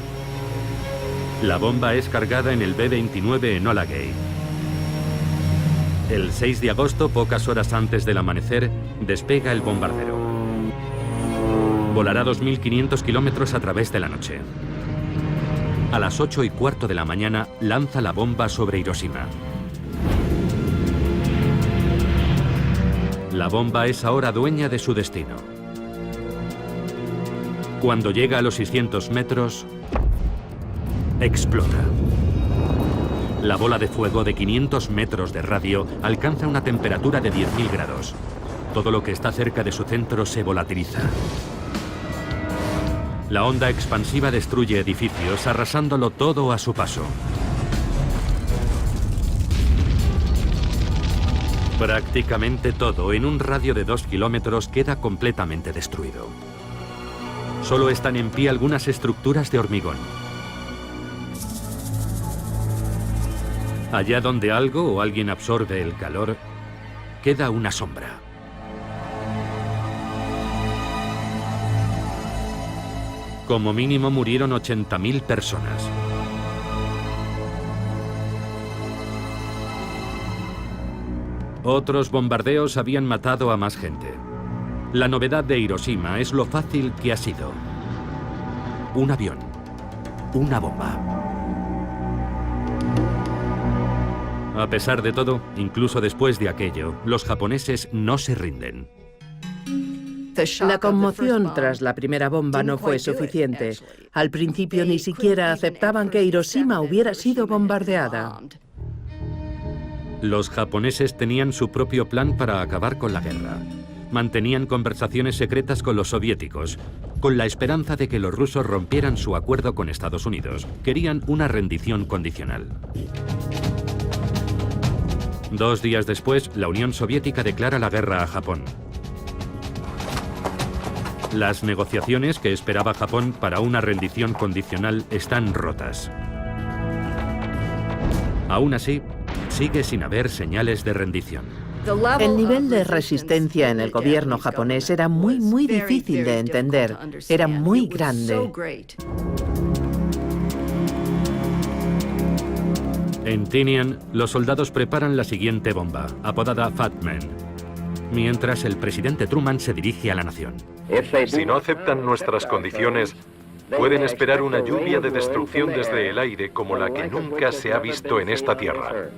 La bomba es cargada en el B-29 Enola Gay. El 6 de agosto, pocas horas antes del amanecer, despega el bombardero. Volará 2.500 kilómetros a través de la noche. A las 8:15 de la mañana lanza la bomba sobre Hiroshima. La bomba es ahora dueña de su destino. Cuando llega a los 600 metros, explota. La bola de fuego de 500 metros de radio alcanza una temperatura de 10.000 grados. Todo lo que está cerca de su centro se volatiliza. La onda expansiva destruye edificios, arrasándolo todo a su paso. Prácticamente todo, en un radio de 2 kilómetros, queda completamente destruido. Solo están en pie algunas estructuras de hormigón. Allá donde algo o alguien absorbe el calor, queda una sombra. Como mínimo murieron 80.000 personas. Otros bombardeos habían matado a más gente. La novedad de Hiroshima es lo fácil que ha sido. Un avión, una bomba. A pesar de todo, incluso después de aquello, los japoneses no se rinden. La conmoción tras la primera bomba no fue suficiente. Al principio ni siquiera aceptaban que Hiroshima hubiera sido bombardeada. Los japoneses tenían su propio plan para acabar con la guerra. Mantenían conversaciones secretas con los soviéticos, con la esperanza de que los rusos rompieran su acuerdo con Estados Unidos. Querían una rendición condicional. 2 días después, la Unión Soviética declara la guerra a Japón. Las negociaciones que esperaba Japón para una rendición condicional están rotas. Aún así, sigue sin haber señales de rendición. El nivel de resistencia en el gobierno japonés era muy difícil de entender. Era muy grande. En Tinian, los soldados preparan la siguiente bomba, apodada Fat Man, mientras el presidente Truman se dirige a la nación. Si no aceptan nuestras condiciones, pueden esperar una lluvia de destrucción desde el aire como la que nunca se ha visto en esta tierra.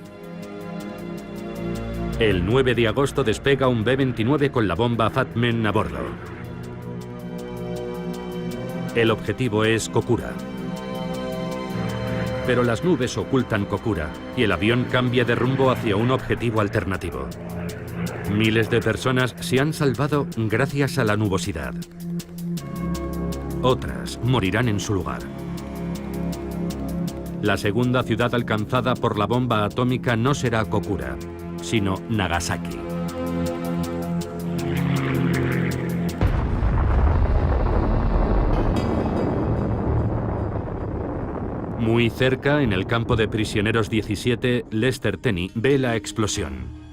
El 9 de agosto despega un B-29 con la bomba Fat Man a bordo. El objetivo es Kokura. Pero las nubes ocultan Kokura y el avión cambia de rumbo hacia un objetivo alternativo. Miles de personas se han salvado gracias a la nubosidad. Otras morirán en su lugar. La segunda ciudad alcanzada por la bomba atómica no será Kokura, sino Nagasaki. Muy cerca, en el campo de prisioneros 17, Lester Tenney ve la explosión.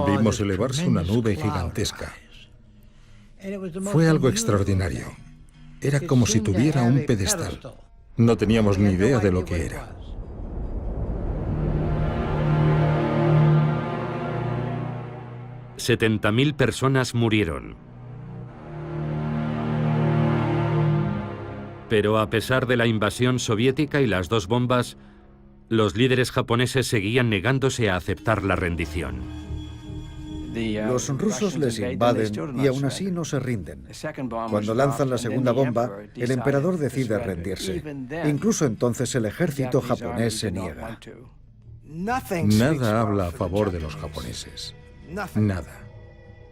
Vimos elevarse una nube gigantesca. Fue algo extraordinario. Era como si tuviera un pedestal. No teníamos ni idea de lo que era. $70.000 personas murieron. Pero a pesar de la invasión soviética y las 2 bombas, los líderes japoneses seguían negándose a aceptar la rendición. Los rusos les invaden y aún así no se rinden. Cuando lanzan la segunda bomba, el emperador decide rendirse. Incluso entonces el ejército japonés se niega. Nada habla a favor de los japoneses. Nada.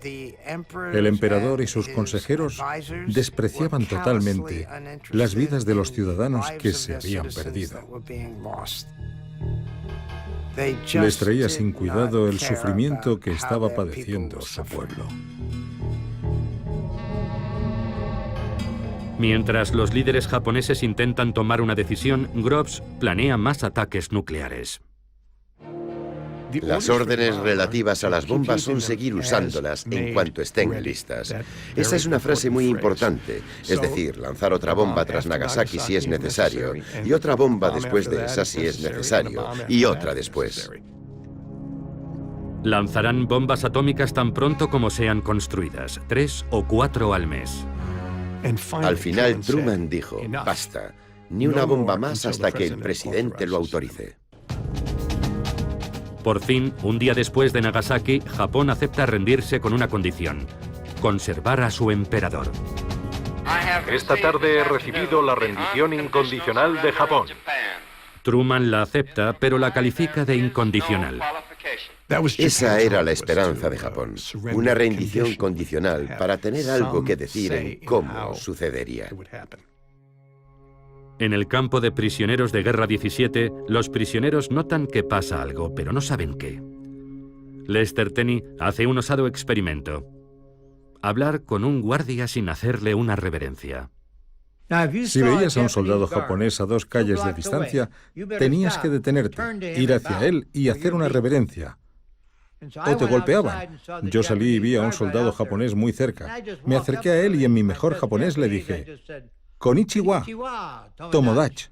El emperador y sus consejeros despreciaban totalmente las vidas de los ciudadanos que se habían perdido. Les traía sin cuidado el sufrimiento que estaba padeciendo su pueblo. Mientras los líderes japoneses intentan tomar una decisión, Groves planea más ataques nucleares. Las órdenes relativas a las bombas son seguir usándolas en cuanto estén listas. Esa es una frase muy importante, es decir, lanzar otra bomba tras Nagasaki si es necesario, y otra bomba después de esa si es necesario, y otra después. Lanzarán bombas atómicas tan pronto como sean construidas, 3 o 4 al mes. Al final Truman dijo, basta. Ni una bomba más hasta que el presidente lo autorice. Por fin, un día después de Nagasaki, Japón acepta rendirse con una condición: conservar a su emperador. Esta tarde he recibido la rendición incondicional de Japón. Truman la acepta, pero la califica de incondicional. Esa era la esperanza de Japón, una rendición condicional para tener algo que decir en cómo sucedería. En el campo de prisioneros de guerra 17, los prisioneros notan que pasa algo, pero no saben qué. Lester Tenney hace un osado experimento: hablar con un guardia sin hacerle una reverencia. Si veías a un soldado japonés a 2 calles de distancia, tenías que detenerte, ir hacia él y hacer una reverencia. O te golpeaban. Yo salí y vi a un soldado japonés muy cerca. Me acerqué a él y en mi mejor japonés le dije: Konnichiwa, Tomodachi.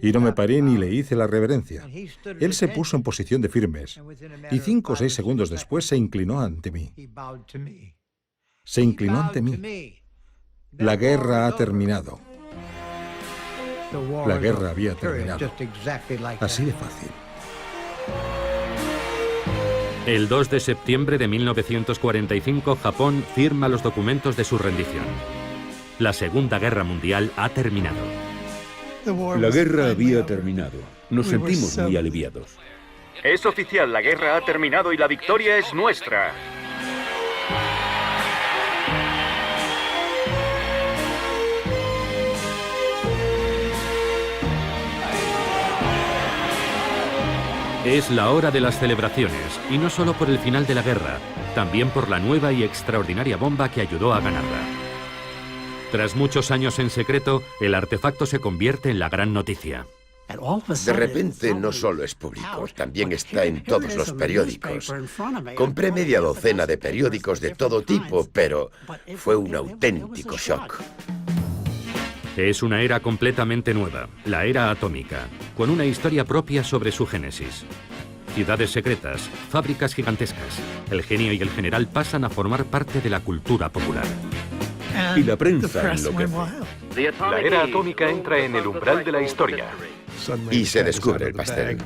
Y no me paré ni le hice la reverencia. Él se puso en posición de firmes y 5 o 6 segundos después se inclinó ante mí. Se inclinó ante mí. La guerra ha terminado. La guerra había terminado. Así de fácil. El 2 de septiembre de 1945, Japón firma los documentos de su rendición. La Segunda Guerra Mundial ha terminado. La guerra había terminado. Nos sentimos muy aliviados. Es oficial, la guerra ha terminado y la victoria es nuestra. Es la hora de las celebraciones, y no solo por el final de la guerra, también por la nueva y extraordinaria bomba que ayudó a ganarla. Tras muchos años en secreto, el artefacto se convierte en la gran noticia. De repente no solo es público, también está en todos los periódicos. Compré media docena de periódicos de todo tipo, pero fue un auténtico shock. Es una era completamente nueva, la era atómica, con una historia propia sobre su génesis. Ciudades secretas, fábricas gigantescas, el genio y el general pasan a formar parte de la cultura popular. Y la prensa enloquece. La era atómica entra en el umbral de la historia. Y se descubre el pastel.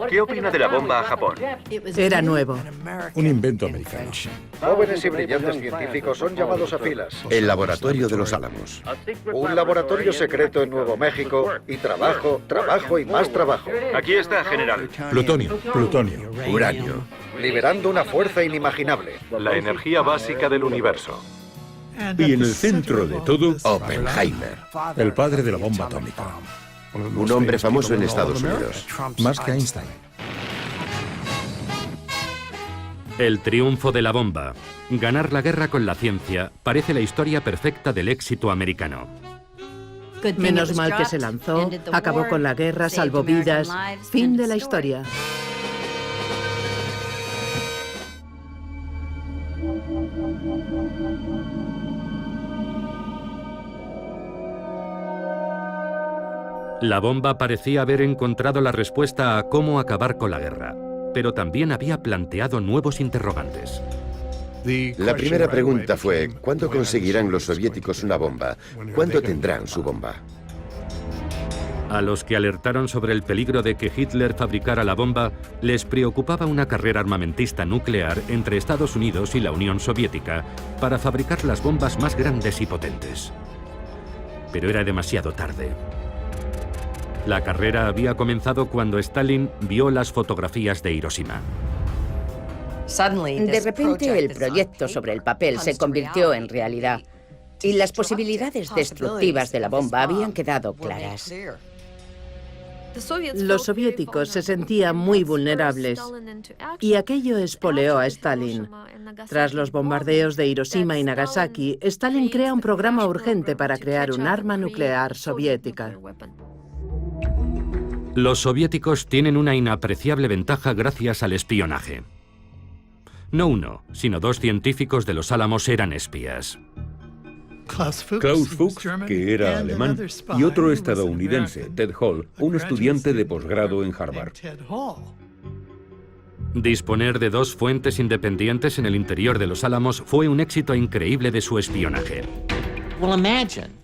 ¿Qué opina de la bomba a Japón? Era nuevo. Un invento americano. Jóvenes y brillantes científicos son llamados a filas. El laboratorio de los Álamos. Un laboratorio secreto en Nuevo México y trabajo, trabajo y más trabajo. Aquí está, general. Plutonio. Plutonio. Uranio. Liberando una fuerza inimaginable. La energía básica del universo. Y en el centro de todo, Oppenheimer. El padre de la bomba atómica. Un hombre famoso en Estados Unidos. Más que Einstein. El triunfo de la bomba. Ganar la guerra con la ciencia parece la historia perfecta del éxito americano. Menos mal que se lanzó, acabó con la guerra, salvó vidas. Fin de la historia. La bomba parecía haber encontrado la respuesta a cómo acabar con la guerra, pero también había planteado nuevos interrogantes. La primera pregunta fue, ¿cuándo conseguirán los soviéticos una bomba? ¿Cuándo tendrán su bomba? A los que alertaron sobre el peligro de que Hitler fabricara la bomba, les preocupaba una carrera armamentista nuclear entre Estados Unidos y la Unión Soviética para fabricar las bombas más grandes y potentes. Pero era demasiado tarde. La carrera había comenzado cuando Stalin vio las fotografías de Hiroshima. De repente el proyecto sobre el papel se convirtió en realidad y las posibilidades destructivas de la bomba habían quedado claras. Los soviéticos se sentían muy vulnerables y aquello espoleó a Stalin. Tras los bombardeos de Hiroshima y Nagasaki, Stalin crea un programa urgente para crear un arma nuclear soviética. Los soviéticos tienen una inapreciable ventaja gracias al espionaje. No uno, sino 2 científicos de los Álamos eran espías. Klaus Fuchs, que era alemán, y otro estadounidense, Ted Hall, un estudiante de posgrado en Harvard. Disponer de 2 fuentes independientes en el interior de los Álamos fue un éxito increíble de su espionaje.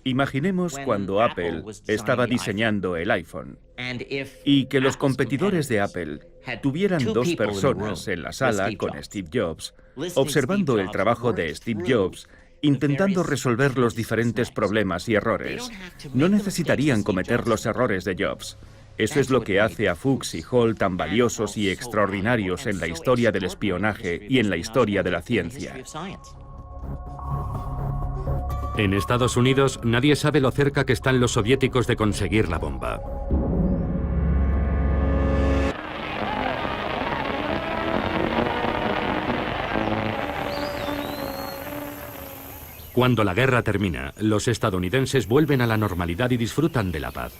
Imaginemos cuando Apple estaba diseñando el iPhone y que los competidores de Apple tuvieran 2 personas en la sala con Steve Jobs, observando el trabajo de Steve Jobs, intentando resolver los diferentes problemas y errores. No necesitarían cometer los errores de Jobs. Eso es lo que hace a Fuchs y Hall tan valiosos y extraordinarios en la historia del espionaje y en la historia de la ciencia. En Estados Unidos, nadie sabe lo cerca que están los soviéticos de conseguir la bomba. Cuando la guerra termina, los estadounidenses vuelven a la normalidad y disfrutan de la paz.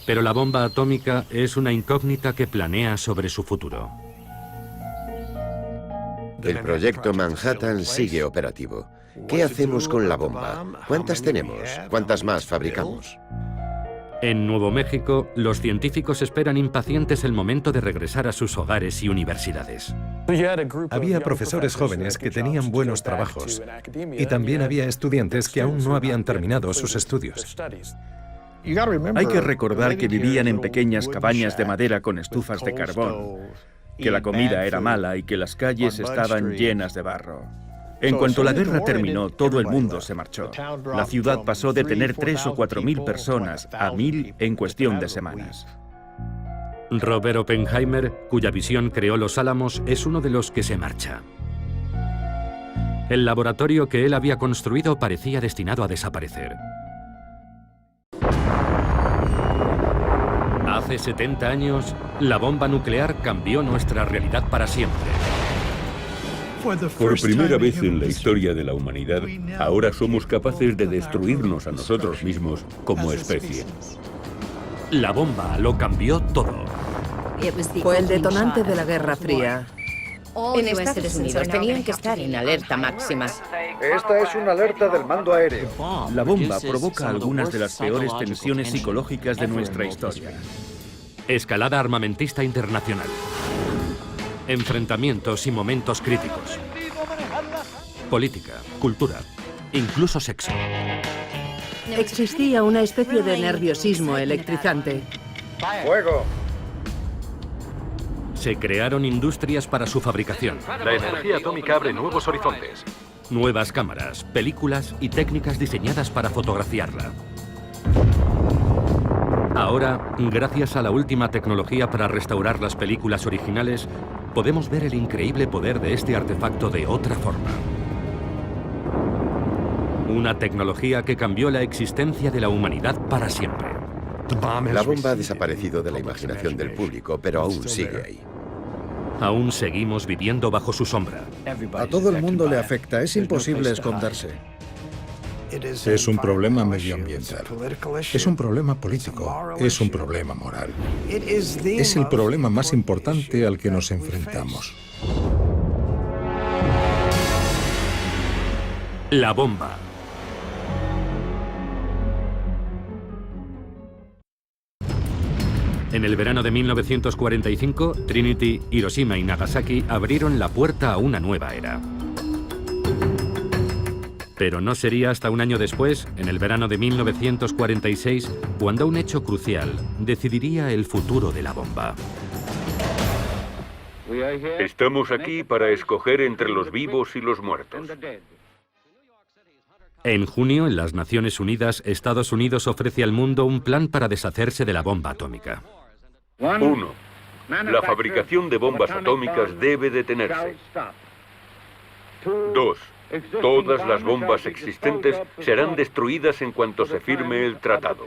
Pero la bomba atómica es una incógnita que planea sobre su futuro. El proyecto Manhattan sigue operativo. ¿Qué hacemos con la bomba? ¿Cuántas tenemos? ¿Cuántas más fabricamos? En Nuevo México, los científicos esperan impacientes el momento de regresar a sus hogares y universidades. Había profesores jóvenes que tenían buenos trabajos y también había estudiantes que aún no habían terminado sus estudios. Hay que recordar que vivían en pequeñas cabañas de madera con estufas de carbón, que la comida era mala y que las calles estaban llenas de barro. En cuanto la guerra terminó, todo el mundo se marchó. La ciudad pasó de tener 3.000 o 4.000 personas a 1.000 en cuestión de semanas. Robert Oppenheimer, cuya visión creó los Álamos, es uno de los que se marcha. El laboratorio que él había construido parecía destinado a desaparecer. Hace 70 años, la bomba nuclear cambió nuestra realidad para siempre. Por primera vez en la historia de la humanidad, ahora somos capaces de destruirnos a nosotros mismos como especie. La bomba lo cambió todo. Fue el detonante de la Guerra Fría. En Estados Unidos tenían que estar en alerta máxima. Esta es una alerta del mando aéreo. La bomba provoca algunas de las peores tensiones psicológicas de nuestra historia. Escalada armamentista internacional. Enfrentamientos y momentos críticos. Política, cultura, incluso sexo. Existía una especie de nerviosismo electrizante. ¡Fuego! Se crearon industrias para su fabricación. La energía atómica abre nuevos horizontes. Nuevas cámaras, películas y técnicas diseñadas para fotografiarla. Ahora, gracias a la última tecnología para restaurar las películas originales, podemos ver el increíble poder de este artefacto de otra forma. Una tecnología que cambió la existencia de la humanidad para siempre. La bomba ha desaparecido de la imaginación del público, pero aún sigue ahí. Aún seguimos viviendo bajo su sombra. A todo el mundo le afecta, es imposible esconderse. Es un problema medioambiental, es un problema político, es un problema moral. Es el problema más importante al que nos enfrentamos. La bomba. En el verano de 1945, Trinity, Hiroshima y Nagasaki abrieron la puerta a una nueva era. Pero no sería hasta un año después, en el verano de 1946, cuando un hecho crucial decidiría el futuro de la bomba. Estamos aquí para escoger entre los vivos y los muertos. En junio, en las Naciones Unidas, Estados Unidos ofrece al mundo un plan para deshacerse de la bomba atómica. 1. La fabricación de bombas atómicas debe detenerse. 2. Todas las bombas existentes serán destruidas en cuanto se firme el tratado.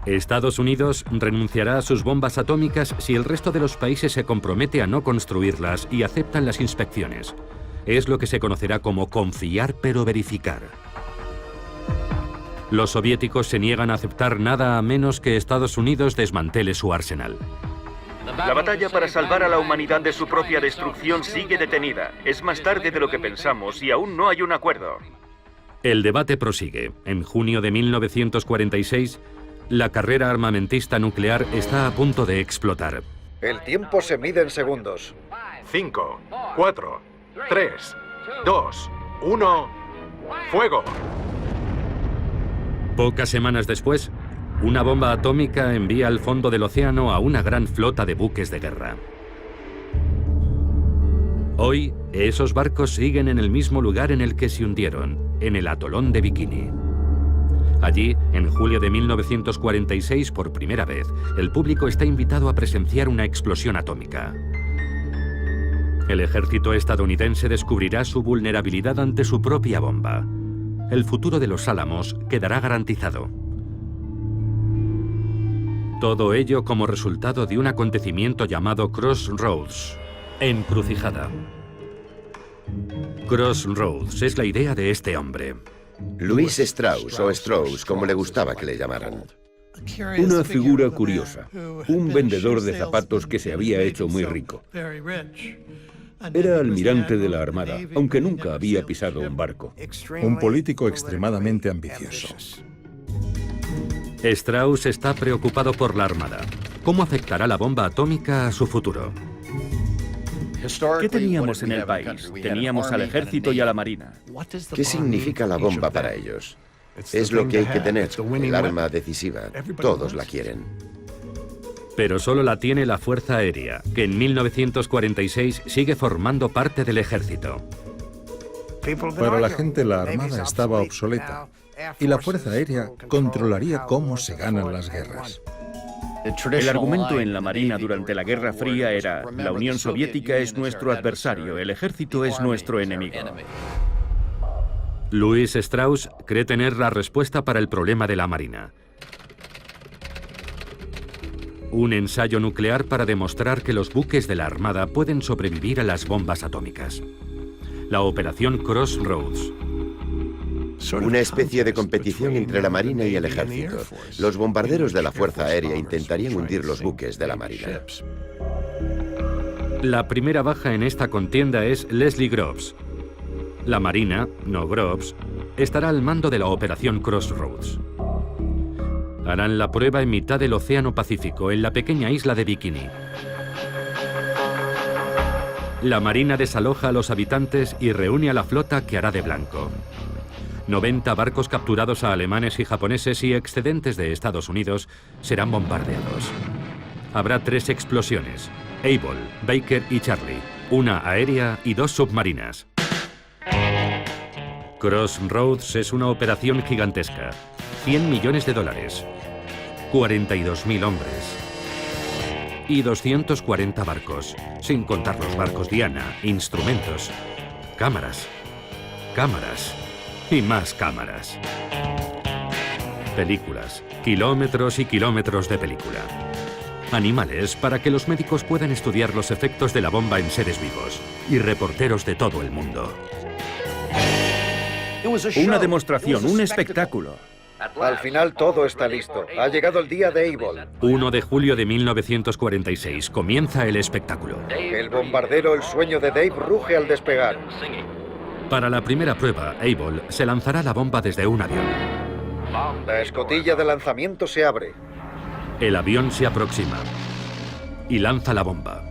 Estados Unidos renunciará a sus bombas atómicas si el resto de los países se compromete a no construirlas y aceptan las inspecciones. Es lo que se conocerá como confiar pero verificar. Los soviéticos se niegan a aceptar nada a menos que Estados Unidos desmantele su arsenal. La batalla para salvar a la humanidad de su propia destrucción sigue detenida. Es más tarde de lo que pensamos y aún no hay un acuerdo. El debate prosigue. En junio de 1946, la carrera armamentista nuclear está a punto de explotar. El tiempo se mide en segundos. 5, 4, 3, 2, 1... ¡Fuego! Pocas semanas después, una bomba atómica envía al fondo del océano a una gran flota de buques de guerra. Hoy, esos barcos siguen en el mismo lugar en el que se hundieron, en el atolón de Bikini. Allí, en julio de 1946, por primera vez, el público está invitado a presenciar una explosión atómica. El ejército estadounidense descubrirá su vulnerabilidad ante su propia bomba. El futuro de los Álamos quedará garantizado. Todo ello como resultado de un acontecimiento llamado Crossroads, encrucijada. Crossroads es la idea de este hombre. Louis Strauss, o Strauss, como le gustaba que le llamaran. Una figura curiosa, un vendedor de zapatos que se había hecho muy rico. Era almirante de la Armada, aunque nunca había pisado un barco. Un político extremadamente ambicioso. Strauss está preocupado por la Armada. ¿Cómo afectará la bomba atómica a su futuro? ¿Qué teníamos en el país? Teníamos al ejército y a la marina. ¿Qué significa la bomba para ellos? Es lo que hay que tener, el arma decisiva. Todos la quieren. Pero solo la tiene la Fuerza Aérea, que en 1946 sigue formando parte del ejército. Para la gente, la Armada estaba obsoleta y la Fuerza Aérea controlaría cómo se ganan las guerras. El argumento en la Marina durante la Guerra Fría era: la Unión Soviética es nuestro adversario, el ejército es nuestro enemigo. Louis Strauss cree tener la respuesta para el problema de la Marina. Un ensayo nuclear para demostrar que los buques de la Armada pueden sobrevivir a las bombas atómicas. La Operación Crossroads. Una especie de competición entre la Marina y el ejército. Los bombarderos de la Fuerza Aérea intentarían hundir los buques de la Marina. La primera baja en esta contienda es Leslie Groves. La Marina, no Groves, estará al mando de la Operación Crossroads. Harán la prueba en mitad del Océano Pacífico, en la pequeña isla de Bikini. La Marina desaloja a los habitantes y reúne a la flota que hará de blanco. 90 barcos capturados a alemanes y japoneses y excedentes de Estados Unidos serán bombardeados. Habrá 3 explosiones: Able, Baker y Charlie, una aérea y 2 submarinas. Crossroads es una operación gigantesca. $100 millones, 42.000 hombres y 240 barcos, sin contar los barcos Diana, instrumentos, cámaras, cámaras y más cámaras. Películas, kilómetros y kilómetros de película. Animales para que los médicos puedan estudiar los efectos de la bomba en seres vivos. Y reporteros de todo el mundo. Una demostración, un espectáculo. Al final todo está listo. Ha llegado el día de Able. 1 de julio de 1946 comienza el espectáculo. El bombardero El Sueño de Dave ruge al despegar. Para la primera prueba, Able se lanzará la bomba desde un avión. La escotilla de lanzamiento se abre. El avión se aproxima y lanza la bomba.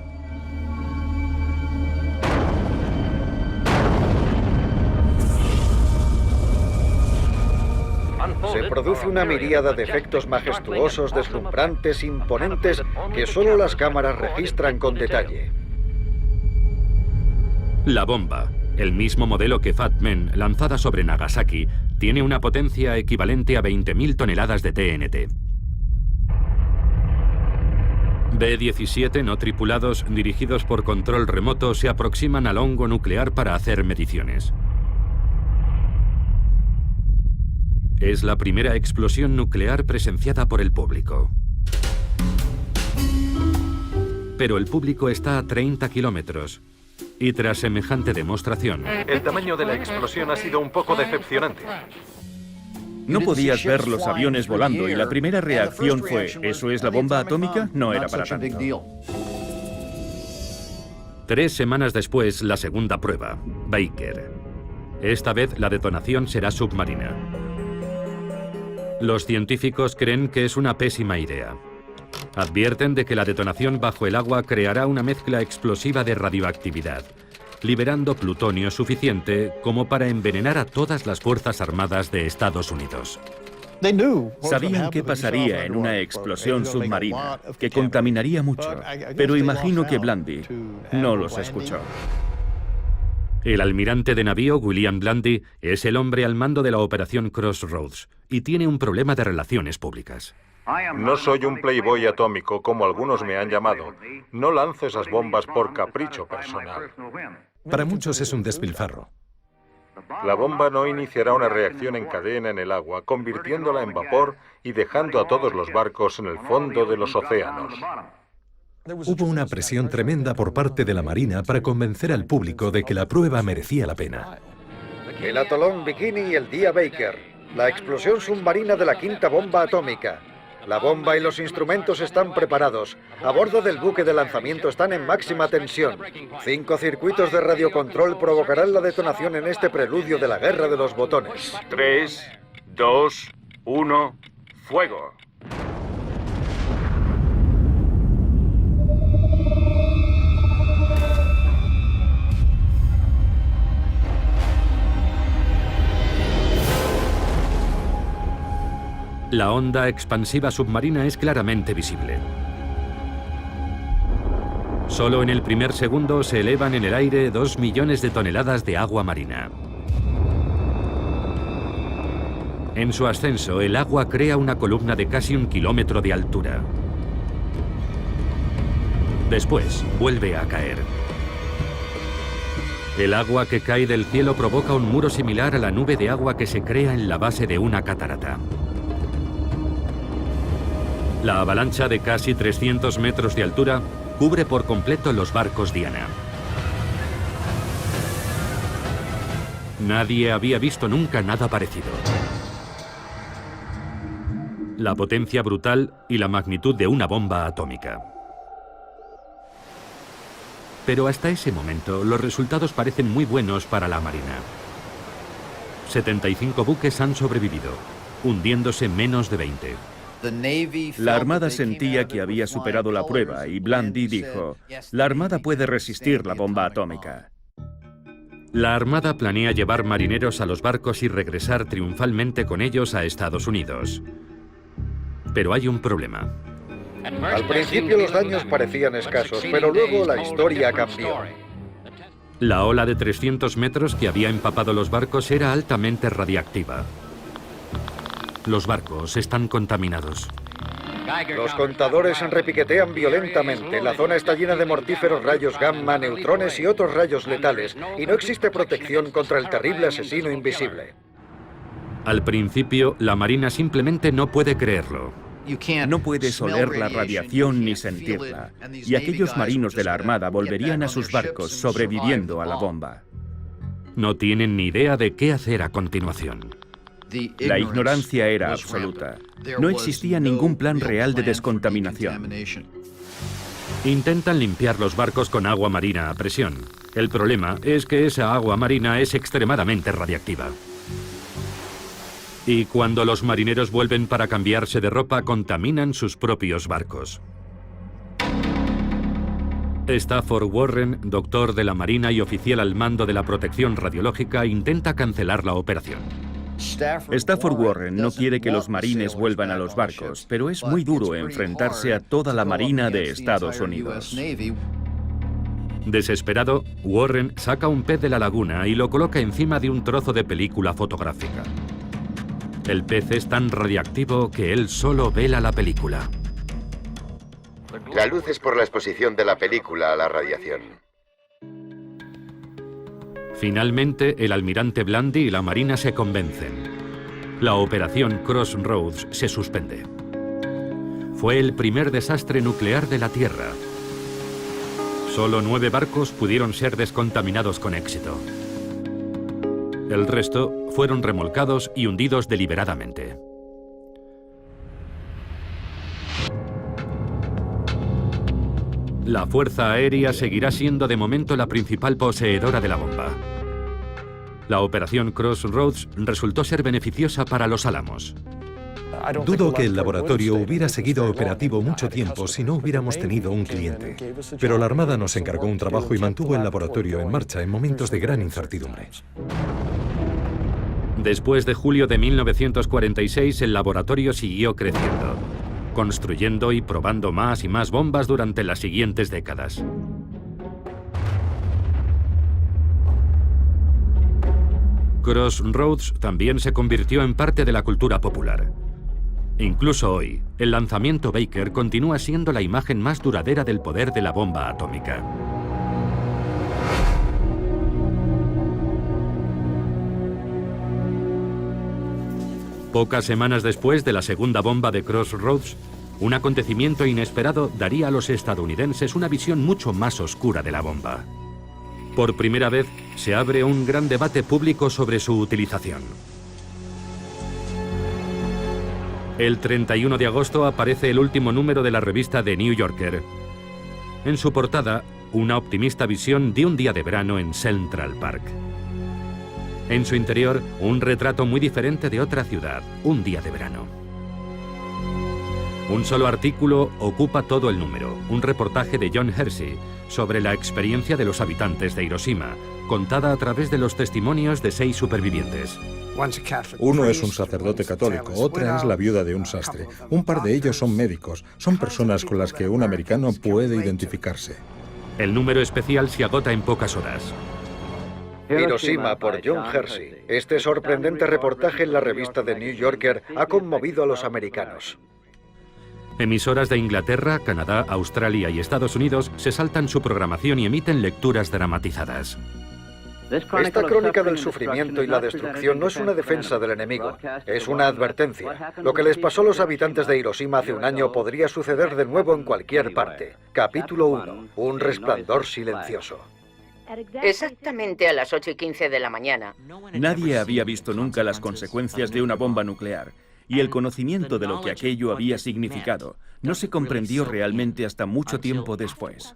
Se produce una miríada de efectos majestuosos, deslumbrantes, imponentes, que solo las cámaras registran con detalle. La bomba, el mismo modelo que Fat Man, lanzada sobre Nagasaki, tiene una potencia equivalente a 20.000 toneladas de TNT. B-17 no tripulados, dirigidos por control remoto, se aproximan al hongo nuclear para hacer mediciones. Es la primera explosión nuclear presenciada por el público. Pero el público está a 30 kilómetros. Y tras semejante demostración... El tamaño de la explosión ha sido un poco decepcionante. No podías ver los aviones volando y la primera reacción fue: ¿eso es la bomba atómica? No era para tanto. 3 semanas después, la segunda prueba, Baker. Esta vez la detonación será submarina. Los científicos creen que es una pésima idea. Advierten de que la detonación bajo el agua creará una mezcla explosiva de radioactividad liberando plutonio suficiente como para envenenar a todas las Fuerzas Armadas de Estados Unidos. Sabían qué pasaría en una explosión submarina, que contaminaría mucho, pero imagino que Blandy no los escuchó. El almirante de navío William Blandy es el hombre al mando de la operación Crossroads y tiene un problema de relaciones públicas. No soy un playboy atómico como algunos me han llamado. No lance esas bombas por capricho personal. Para muchos es un despilfarro. La bomba no iniciará una reacción en cadena en el agua, convirtiéndola en vapor y dejando a todos los barcos en el fondo de los océanos. Hubo una presión tremenda por parte de la Marina para convencer al público de que la prueba merecía la pena. El atolón Bikini y el día Baker. La explosión submarina de la quinta bomba atómica. La bomba y los instrumentos están preparados. A bordo del buque de lanzamiento están en máxima tensión. 5 circuitos de radiocontrol provocarán la detonación en este preludio de la guerra de los botones. 3, 2, 1, fuego. La onda expansiva submarina es claramente visible. Solo en el primer segundo se elevan en el aire 2 millones de toneladas de agua marina. En su ascenso, el agua crea una columna de casi 1 kilómetro de altura. Después, vuelve a caer. El agua que cae del cielo provoca un muro similar a la nube de agua que se crea en la base de una catarata. La avalancha de casi 300 metros de altura cubre por completo los barcos Diana. Nadie había visto nunca nada parecido. La potencia brutal y la magnitud de una bomba atómica. Pero hasta ese momento, los resultados parecen muy buenos para la Marina. 75 buques han sobrevivido, hundiéndose menos de 20. La Armada sentía que había superado la prueba y Blandy dijo, la Armada puede resistir la bomba atómica. La Armada planea llevar marineros a los barcos y regresar triunfalmente con ellos a Estados Unidos. Pero hay un problema. Al principio los daños parecían escasos, pero luego la historia cambió. La ola de 300 metros que había empapado los barcos era altamente radiactiva. Los barcos están contaminados. Los contadores repiquetean violentamente. La zona está llena de mortíferos rayos gamma, neutrones y otros rayos letales, y no existe protección contra el terrible asesino invisible. Al principio, la Marina simplemente no puede creerlo. No puedes oler la radiación ni sentirla, y aquellos marinos de la Armada volverían a sus barcos sobreviviendo a la bomba. No tienen ni idea de qué hacer a continuación. La ignorancia era absoluta. No existía ningún plan real de descontaminación. Intentan limpiar los barcos con agua marina a presión. El problema es que esa agua marina es extremadamente radiactiva. Y cuando los marineros vuelven para cambiarse de ropa, contaminan sus propios barcos. Stafford Warren, doctor de la Marina y oficial al mando de la protección radiológica, intenta cancelar la operación. Stafford Warren no quiere que los marines vuelvan a los barcos, pero es muy duro enfrentarse a toda la Marina de Estados Unidos. Desesperado, Warren saca un pez de la laguna y lo coloca encima de un trozo de película fotográfica. El pez es tan radiactivo que él solo vela la película. La luz es por la exposición de la película a la radiación. Finalmente, el almirante Blandy y la Marina se convencen. La operación Crossroads se suspende. Fue el primer desastre nuclear de la Tierra. Solo 9 barcos pudieron ser descontaminados con éxito. El resto fueron remolcados y hundidos deliberadamente. La Fuerza Aérea seguirá siendo de momento la principal poseedora de la bomba. La operación Crossroads resultó ser beneficiosa para los Álamos. Dudo que el laboratorio hubiera seguido operativo mucho tiempo si no hubiéramos tenido un cliente. Pero la Armada nos encargó un trabajo y mantuvo el laboratorio en marcha en momentos de gran incertidumbre. Después de julio de 1946, el laboratorio siguió creciendo, construyendo y probando más y más bombas durante las siguientes décadas. Crossroads también se convirtió en parte de la cultura popular. Incluso hoy, el lanzamiento Baker continúa siendo la imagen más duradera del poder de la bomba atómica. Pocas semanas después de la segunda bomba de Crossroads, un acontecimiento inesperado daría a los estadounidenses una visión mucho más oscura de la bomba. Por primera vez, se abre un gran debate público sobre su utilización. El 31 de agosto aparece el último número de la revista The New Yorker. En su portada, una optimista visión de un día de verano en Central Park. En su interior, un retrato muy diferente de otra ciudad, un día de verano. Un solo artículo ocupa todo el número, un reportaje de John Hersey sobre la experiencia de los habitantes de Hiroshima, contada a través de los testimonios de 6 supervivientes. Uno es un sacerdote católico, otra es la viuda de un sastre. Un par de ellos son médicos, son personas con las que un americano puede identificarse. El número especial se agota en pocas horas. Hiroshima por John Hersey. Este sorprendente reportaje en la revista The New Yorker ha conmovido a los americanos. Emisoras de Inglaterra, Canadá, Australia y Estados Unidos se saltan su programación y emiten lecturas dramatizadas. Esta crónica del sufrimiento y la destrucción no es una defensa del enemigo, es una advertencia. Lo que les pasó a los habitantes de Hiroshima hace un año podría suceder de nuevo en cualquier parte. Capítulo 1. Un resplandor silencioso. Exactamente a las 8:15 de la mañana. Nadie había visto nunca las consecuencias de una bomba nuclear, y el conocimiento de lo que aquello había significado no se comprendió realmente hasta mucho tiempo después.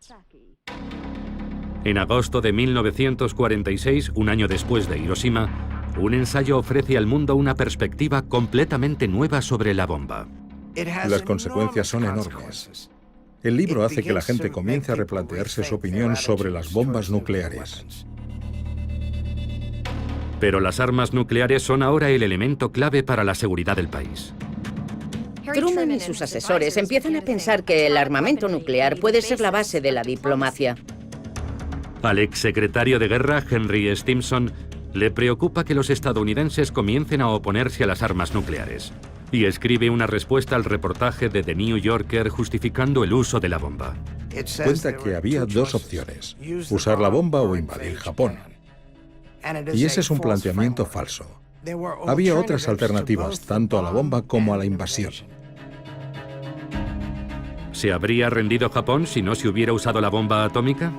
En agosto de 1946, un año después de Hiroshima, un ensayo ofrece al mundo una perspectiva completamente nueva sobre la bomba. Las consecuencias son enormes. El libro hace que la gente comience a replantearse su opinión sobre las bombas nucleares. Pero las armas nucleares son ahora el elemento clave para la seguridad del país. Truman y sus asesores empiezan a pensar que el armamento nuclear puede ser la base de la diplomacia. Al exsecretario de Guerra, Henry Stimson, le preocupa que los estadounidenses comiencen a oponerse a las armas nucleares, y escribe una respuesta al reportaje de The New Yorker justificando el uso de la bomba. Cuenta que había dos opciones, usar la bomba o invadir Japón. Y ese es un planteamiento falso. Había otras alternativas, tanto a la bomba como a la invasión. ¿Se habría rendido Japón si no se hubiera usado la bomba atómica?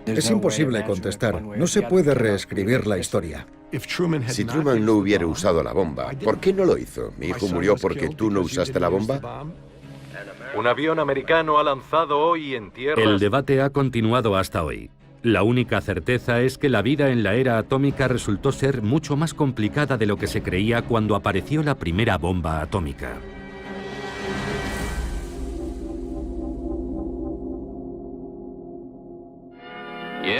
Es imposible contestar. No se puede reescribir la historia. Si Truman no hubiera usado la bomba, ¿por qué no lo hizo? ¿Mi hijo murió porque tú no usaste la bomba? Un avión americano ha lanzado hoy en tierra. El debate ha continuado hasta hoy. La única certeza es que la vida en la era atómica resultó ser mucho más complicada de lo que se creía cuando apareció la primera bomba atómica.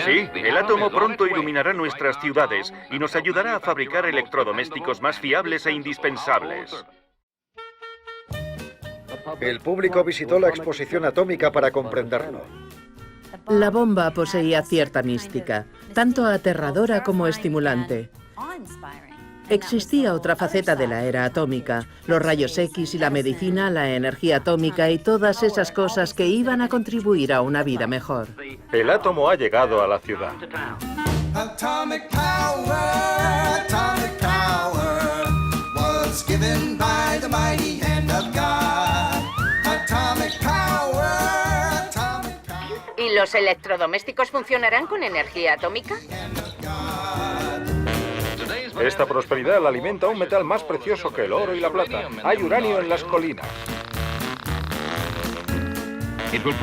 Sí, el átomo pronto iluminará nuestras ciudades y nos ayudará a fabricar electrodomésticos más fiables e indispensables. El público visitó la exposición atómica para comprenderlo. La bomba poseía cierta mística, tanto aterradora como estimulante. Existía otra faceta de la era atómica, los rayos X y la medicina, la energía atómica y todas esas cosas que iban a contribuir a una vida mejor. El átomo ha llegado a la ciudad. Atomic power was given by the mighty hand of God. Atomic power. ¿Y los electrodomésticos funcionarán con energía atómica? Esta prosperidad la alimenta un metal más precioso que el oro y la plata. Hay uranio en las colinas.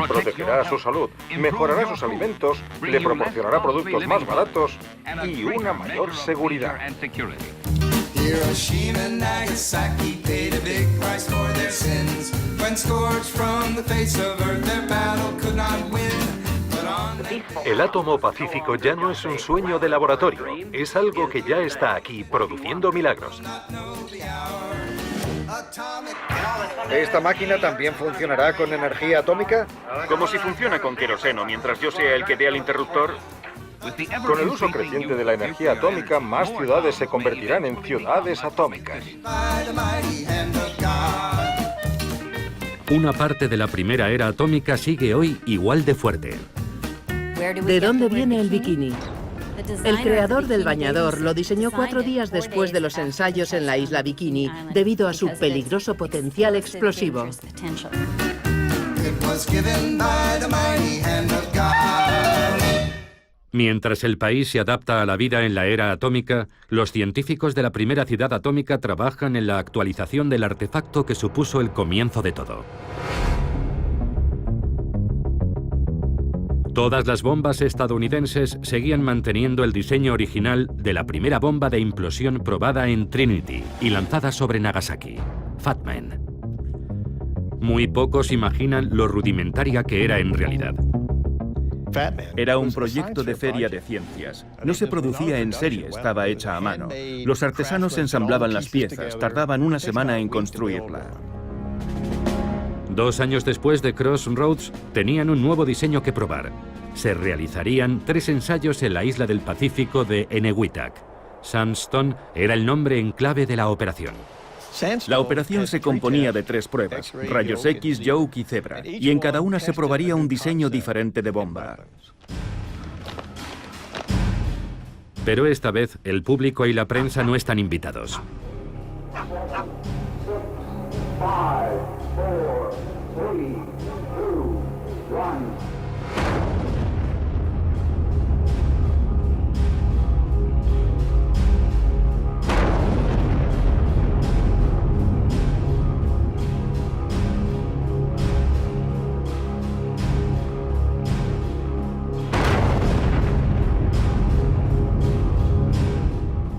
Protegerá su salud, mejorará sus alimentos, le proporcionará productos más baratos y una mayor seguridad. Hiroshima and Nagasaki paid a big price for their sins. When scourged from the face of earth, their battle could not win. El átomo pacífico ya no es un sueño de laboratorio, es algo que ya está aquí produciendo milagros. ¿Esta máquina también funcionará con energía atómica? Como si funciona con queroseno, mientras yo sea el que dé al interruptor. Con el uso creciente de la energía atómica, más ciudades se convertirán en ciudades atómicas. Una parte de la primera era atómica sigue hoy igual de fuerte. ¿De dónde viene el bikini? El creador del bañador lo diseñó 4 días después de los ensayos en la isla Bikini, debido a su peligroso potencial explosivo. Mientras el país se adapta a la vida en la era atómica, los científicos de la primera ciudad atómica trabajan en la actualización del artefacto que supuso el comienzo de todo. Todas las bombas estadounidenses seguían manteniendo el diseño original de la primera bomba de implosión probada en Trinity y lanzada sobre Nagasaki, Fat Man. Muy pocos imaginan lo rudimentaria que era en realidad. Era un proyecto de feria de ciencias. No se producía en serie, estaba hecha a mano. Los artesanos ensamblaban las piezas, tardaban una semana en construirla. 2 años después de Crossroads, tenían un nuevo diseño que probar. Se realizarían 3 ensayos en la isla del Pacífico de Enewetak. Sandstone era el nombre en clave de la operación. La operación se componía de 3 pruebas, rayos X, Yoke y Zebra, y en cada una se probaría un diseño diferente de bomba. Pero esta vez el público y la prensa no están invitados. 5, 4, 3, 2, 1.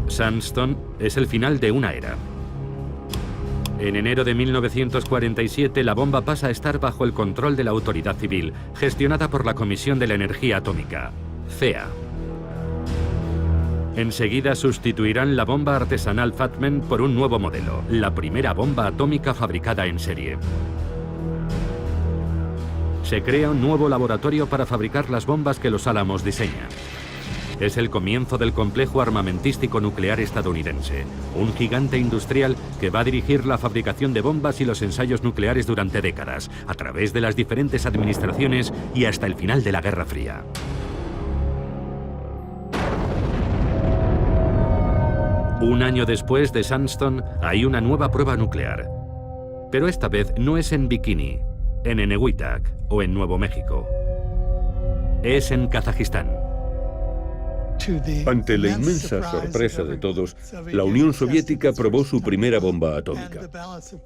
Sandstone es el final de una era. En enero de 1947, la bomba pasa a estar bajo el control de la autoridad civil, gestionada por la Comisión de la Energía Atómica, CEA. Enseguida sustituirán la bomba artesanal Fat Man por un nuevo modelo, la primera bomba atómica fabricada en serie. Se crea un nuevo laboratorio para fabricar las bombas que los Álamos diseñan. Es el comienzo del complejo armamentístico nuclear estadounidense, un gigante industrial que va a dirigir la fabricación de bombas y los ensayos nucleares durante décadas, a través de las diferentes administraciones y hasta el final de la Guerra Fría. Un año después de Sandstone hay una nueva prueba nuclear. Pero esta vez no es en Bikini, en Enewetak o en Nuevo México. Es en Kazajistán. Ante la inmensa sorpresa de todos, la Unión Soviética probó su primera bomba atómica,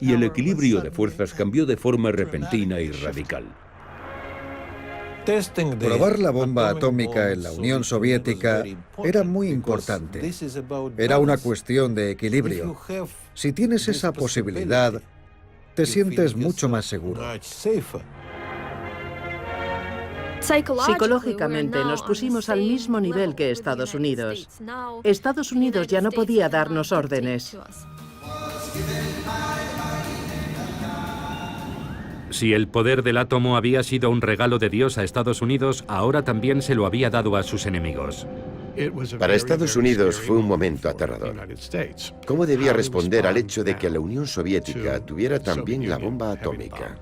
y el equilibrio de fuerzas cambió de forma repentina y radical. Probar la bomba atómica en la Unión Soviética era muy importante. Era una cuestión de equilibrio. Si tienes esa posibilidad, te sientes mucho más seguro. Psicológicamente nos pusimos al mismo nivel que Estados Unidos. Estados Unidos ya no podía darnos órdenes. Si el poder del átomo había sido un regalo de Dios a Estados Unidos, ahora también se lo había dado a sus enemigos. Para Estados Unidos fue un momento aterrador. ¿Cómo debía responder al hecho de que la Unión Soviética tuviera también la bomba atómica?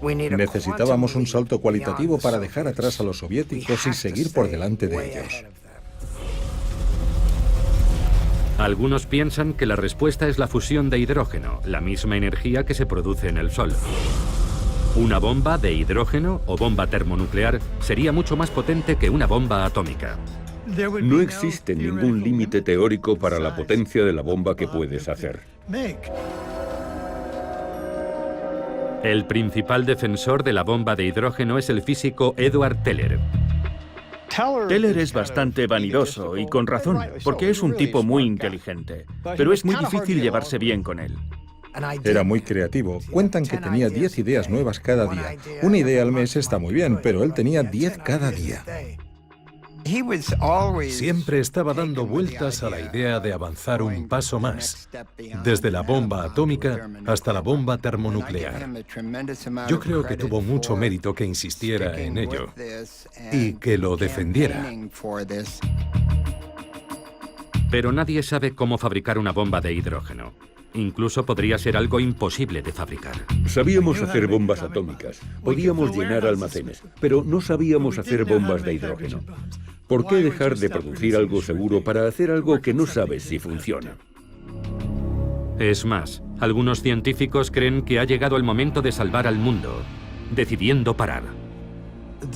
Necesitábamos un salto cualitativo para dejar atrás a los soviéticos y seguir por delante de ellos. Algunos piensan que la respuesta es la fusión de hidrógeno, la misma energía que se produce en el Sol. Una bomba de hidrógeno o bomba termonuclear sería mucho más potente que una bomba atómica. No existe ningún límite teórico para la potencia de la bomba que puedes hacer. El principal defensor de la bomba de hidrógeno es el físico Edward Teller. Teller es bastante vanidoso y con razón, porque es un tipo muy inteligente, pero es muy difícil llevarse bien con él. Era muy creativo. Cuentan que tenía 10 ideas nuevas cada día. Una idea al mes está muy bien, pero él tenía 10 cada día. Siempre estaba dando vueltas a la idea de avanzar un paso más, desde la bomba atómica hasta la bomba termonuclear. Yo creo que tuvo mucho mérito que insistiera en ello y que lo defendiera. Pero nadie sabe cómo fabricar una bomba de hidrógeno. Incluso podría ser algo imposible de fabricar. Sabíamos hacer bombas atómicas, podíamos llenar almacenes, pero no sabíamos hacer bombas de hidrógeno. ¿Por qué dejar de producir algo seguro para hacer algo que no sabes si funciona? Es más, algunos científicos creen que ha llegado el momento de salvar al mundo, decidiendo parar.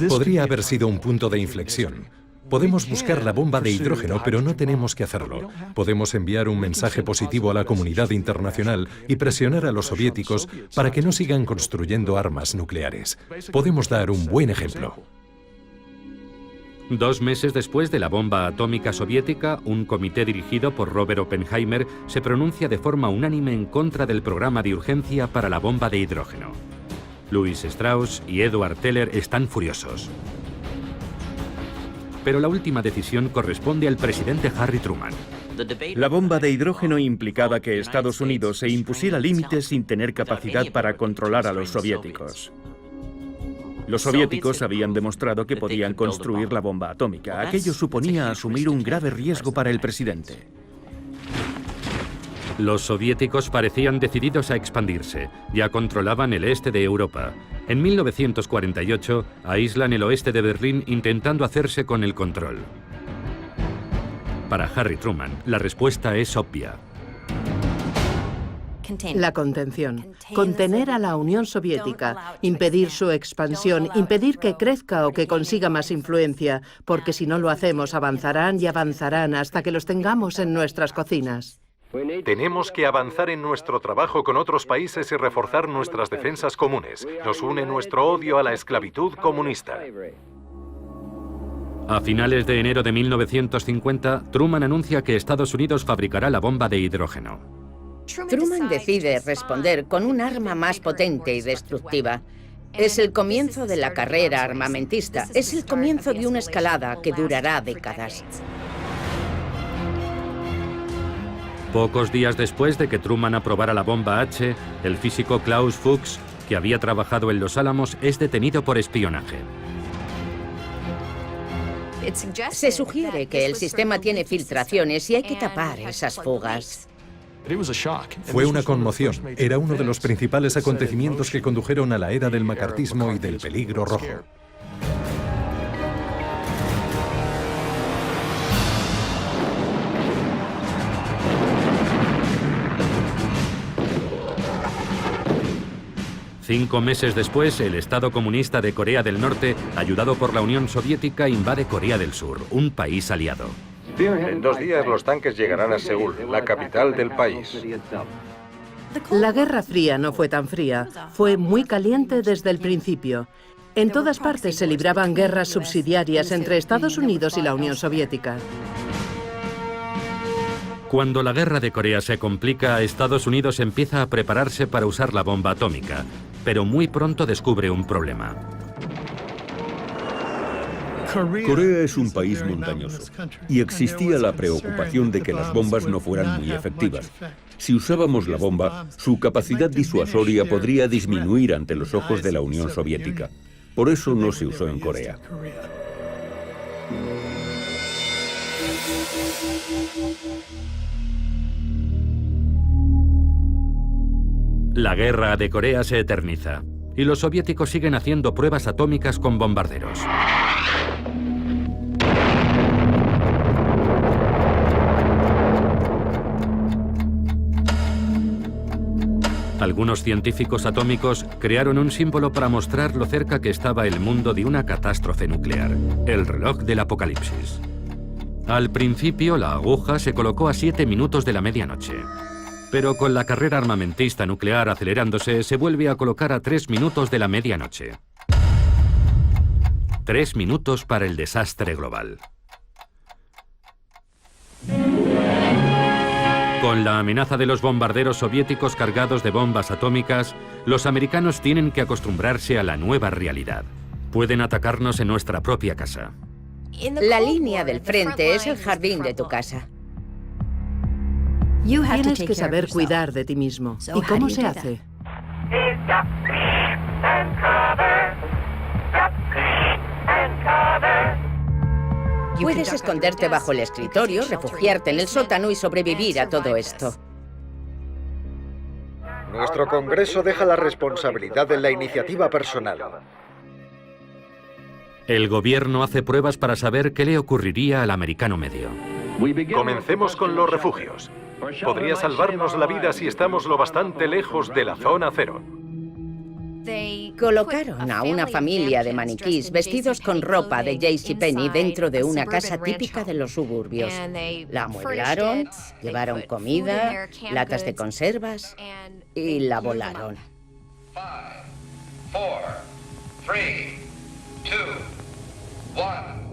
Podría haber sido un punto de inflexión. Podemos buscar la bomba de hidrógeno, pero no tenemos que hacerlo. Podemos enviar un mensaje positivo a la comunidad internacional y presionar a los soviéticos para que no sigan construyendo armas nucleares. Podemos dar un buen ejemplo. 2 meses después de la bomba atómica soviética, un comité dirigido por Robert Oppenheimer se pronuncia de forma unánime en contra del programa de urgencia para la bomba de hidrógeno. Louis Strauss y Edward Teller están furiosos. Pero la última decisión corresponde al presidente Harry Truman. La bomba de hidrógeno implicaba que Estados Unidos se impusiera límites sin tener capacidad para controlar a los soviéticos. Los soviéticos habían demostrado que podían construir la bomba atómica. Aquello suponía asumir un grave riesgo para el presidente. Los soviéticos parecían decididos a expandirse. Ya controlaban el este de Europa. En 1948, aíslan el oeste de Berlín intentando hacerse con el control. Para Harry Truman, la respuesta es obvia. La contención. Contener a la Unión Soviética, impedir su expansión, impedir que crezca o que consiga más influencia, porque si no lo hacemos avanzarán y avanzarán hasta que los tengamos en nuestras cocinas. Tenemos que avanzar en nuestro trabajo con otros países y reforzar nuestras defensas comunes. Nos une nuestro odio a la esclavitud comunista. A finales de enero de 1950, Truman anuncia que Estados Unidos fabricará la bomba de hidrógeno. Truman decide responder con un arma más potente y destructiva. Es el comienzo de la carrera armamentista. Es el comienzo de una escalada que durará décadas. Pocos días después de que Truman aprobara la bomba H, el físico Klaus Fuchs, que había trabajado en Los Álamos, es detenido por espionaje. Se sugiere que el sistema tiene filtraciones y hay que tapar esas fugas. Fue una conmoción. Era uno de los principales acontecimientos que condujeron a la era del macartismo y del peligro rojo. Cinco meses después, el Estado comunista de Corea del Norte, ayudado por la Unión Soviética, invade Corea del Sur, un país aliado. En 2 días los tanques llegarán a Seúl, la capital del país. La Guerra Fría no fue tan fría, fue muy caliente desde el principio. En todas partes se libraban guerras subsidiarias entre Estados Unidos y la Unión Soviética. Cuando la guerra de Corea se complica, Estados Unidos empieza a prepararse para usar la bomba atómica, pero muy pronto descubre un problema. Corea es un país montañoso y existía la preocupación de que las bombas no fueran muy efectivas. Si usábamos la bomba, su capacidad disuasoria podría disminuir ante los ojos de la Unión Soviética. Por eso no se usó en Corea. La guerra de Corea se eterniza y los soviéticos siguen haciendo pruebas atómicas con bombarderos. Algunos científicos atómicos crearon un símbolo para mostrar lo cerca que estaba el mundo de una catástrofe nuclear, el reloj del apocalipsis. Al principio, la aguja se colocó a 7 minutos de la medianoche. Pero con la carrera armamentista nuclear acelerándose, se vuelve a colocar a 3 minutos de la medianoche. 3 minutos para el desastre global. Con la amenaza de los bombarderos soviéticos cargados de bombas atómicas, los americanos tienen que acostumbrarse a la nueva realidad. Pueden atacarnos en nuestra propia casa. La línea del frente es el jardín de tu casa. Tienes que saber cuidar de ti mismo. ¿Y cómo se hace? Puedes esconderte bajo el escritorio, refugiarte en el sótano y sobrevivir a todo esto. Nuestro Congreso deja la responsabilidad en la iniciativa personal. El gobierno hace pruebas para saber qué le ocurriría al americano medio. Comencemos con los refugios. Podría salvarnos la vida si estamos lo bastante lejos de la zona cero. Colocaron a una familia de maniquís vestidos con ropa de JCPenney dentro de una casa típica de los suburbios. La amueblaron, llevaron comida, latas de conservas y la volaron. 5, 4, 3, 2, 1.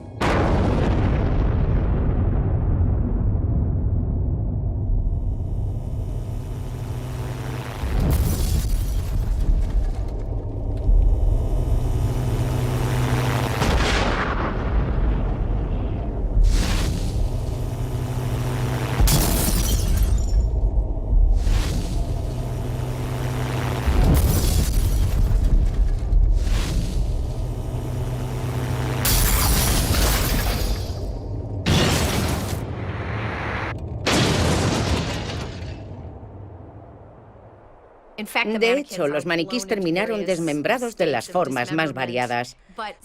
De hecho, los maniquís terminaron desmembrados de las formas más variadas.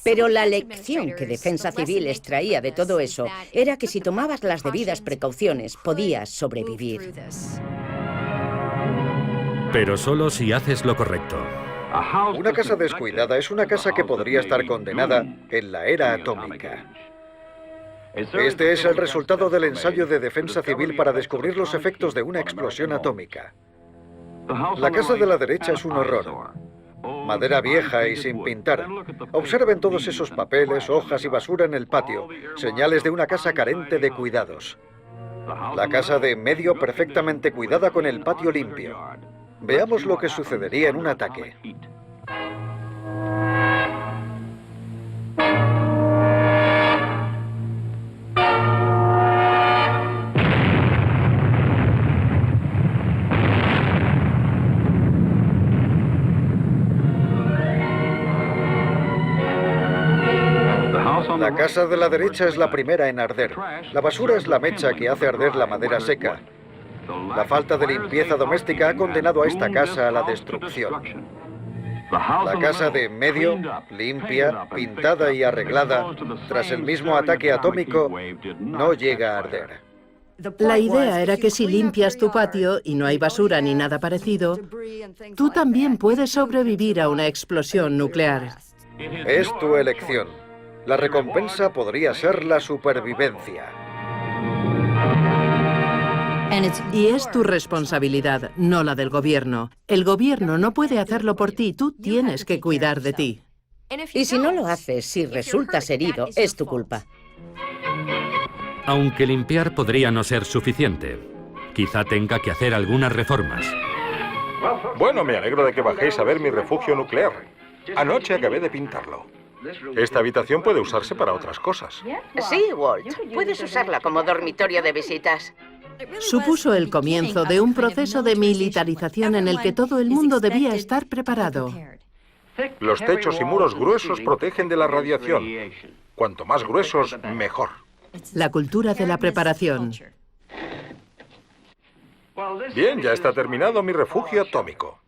Pero la lección que Defensa Civil extraía de todo eso era que si tomabas las debidas precauciones, podías sobrevivir. Pero solo si haces lo correcto. Una casa descuidada es una casa que podría estar condenada en la era atómica. Este es el resultado del ensayo de Defensa Civil para descubrir los efectos de una explosión atómica. La casa de la derecha es un horror. Madera vieja y sin pintar. Observen todos esos papeles, hojas y basura en el patio. Señales de una casa carente de cuidados. La casa de en medio perfectamente cuidada con el patio limpio. Veamos lo que sucedería en un ataque. La casa de la derecha es la primera en arder. La basura es la mecha que hace arder la madera seca. La falta de limpieza doméstica ha condenado a esta casa a la destrucción. La casa de en medio, limpia, pintada y arreglada, tras el mismo ataque atómico, no llega a arder. La idea era que si limpias tu patio y no hay basura ni nada parecido, tú también puedes sobrevivir a una explosión nuclear. Es tu elección. La recompensa podría ser la supervivencia. Y es tu responsabilidad, no la del gobierno. El gobierno no puede hacerlo por ti, tú tienes que cuidar de ti. Y si no lo haces, si resultas herido, es tu culpa. Aunque limpiar podría no ser suficiente. Quizá tenga que hacer algunas reformas. Bueno, me alegro de que bajéis a ver mi refugio nuclear. Anoche acabé de pintarlo. Esta habitación puede usarse para otras cosas. Sí, Walt. Puedes usarla como dormitorio de visitas. Supuso el comienzo de un proceso de militarización en el que todo el mundo debía estar preparado. Los techos y muros gruesos protegen de la radiación. Cuanto más gruesos, mejor. La cultura de la preparación. Bien, ya está terminado mi refugio atómico.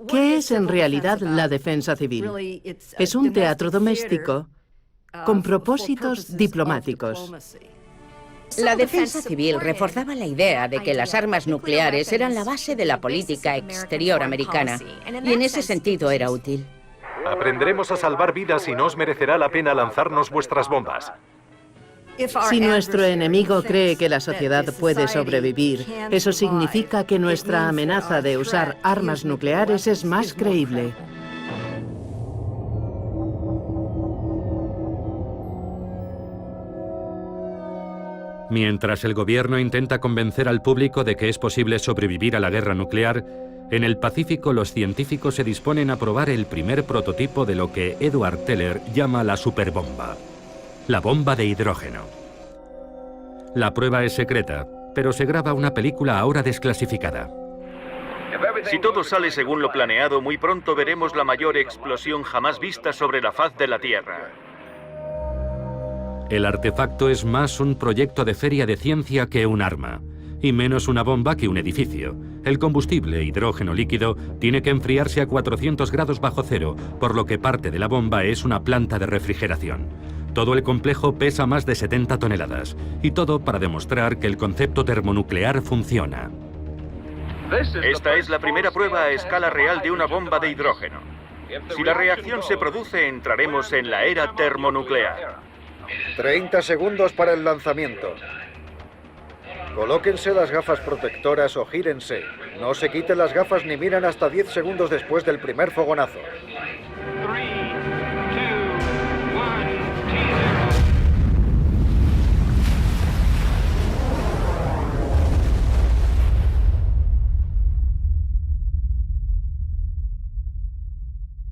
¿Qué es en realidad la defensa civil? Es un teatro doméstico con propósitos diplomáticos. La defensa civil reforzaba la idea de que las armas nucleares eran la base de la política exterior americana, y en ese sentido era útil. Aprenderemos a salvar vidas y no os merecerá la pena lanzarnos vuestras bombas. Si nuestro enemigo cree que la sociedad puede sobrevivir, eso significa que nuestra amenaza de usar armas nucleares es más creíble. Mientras el gobierno intenta convencer al público de que es posible sobrevivir a la guerra nuclear, en el Pacífico los científicos se disponen a probar el primer prototipo de lo que Edward Teller llama la superbomba, la bomba de hidrógeno. La prueba es secreta, pero se graba una película ahora desclasificada. Si todo sale según lo planeado, muy pronto veremos la mayor explosión jamás vista sobre la faz de la Tierra. El artefacto es más un proyecto de feria de ciencia que un arma, y menos una bomba que un edificio. El combustible, hidrógeno líquido, tiene que enfriarse a 400 grados bajo cero, por lo que parte de la bomba es una planta de refrigeración. Todo el complejo pesa más de 70 toneladas, y todo para demostrar que el concepto termonuclear funciona. Esta es la primera prueba a escala real de una bomba de hidrógeno. Si la reacción se produce, entraremos en la era termonuclear. 30 segundos para el lanzamiento. Colóquense las gafas protectoras o gírense. No se quiten las gafas ni miren hasta 10 segundos después del primer fogonazo.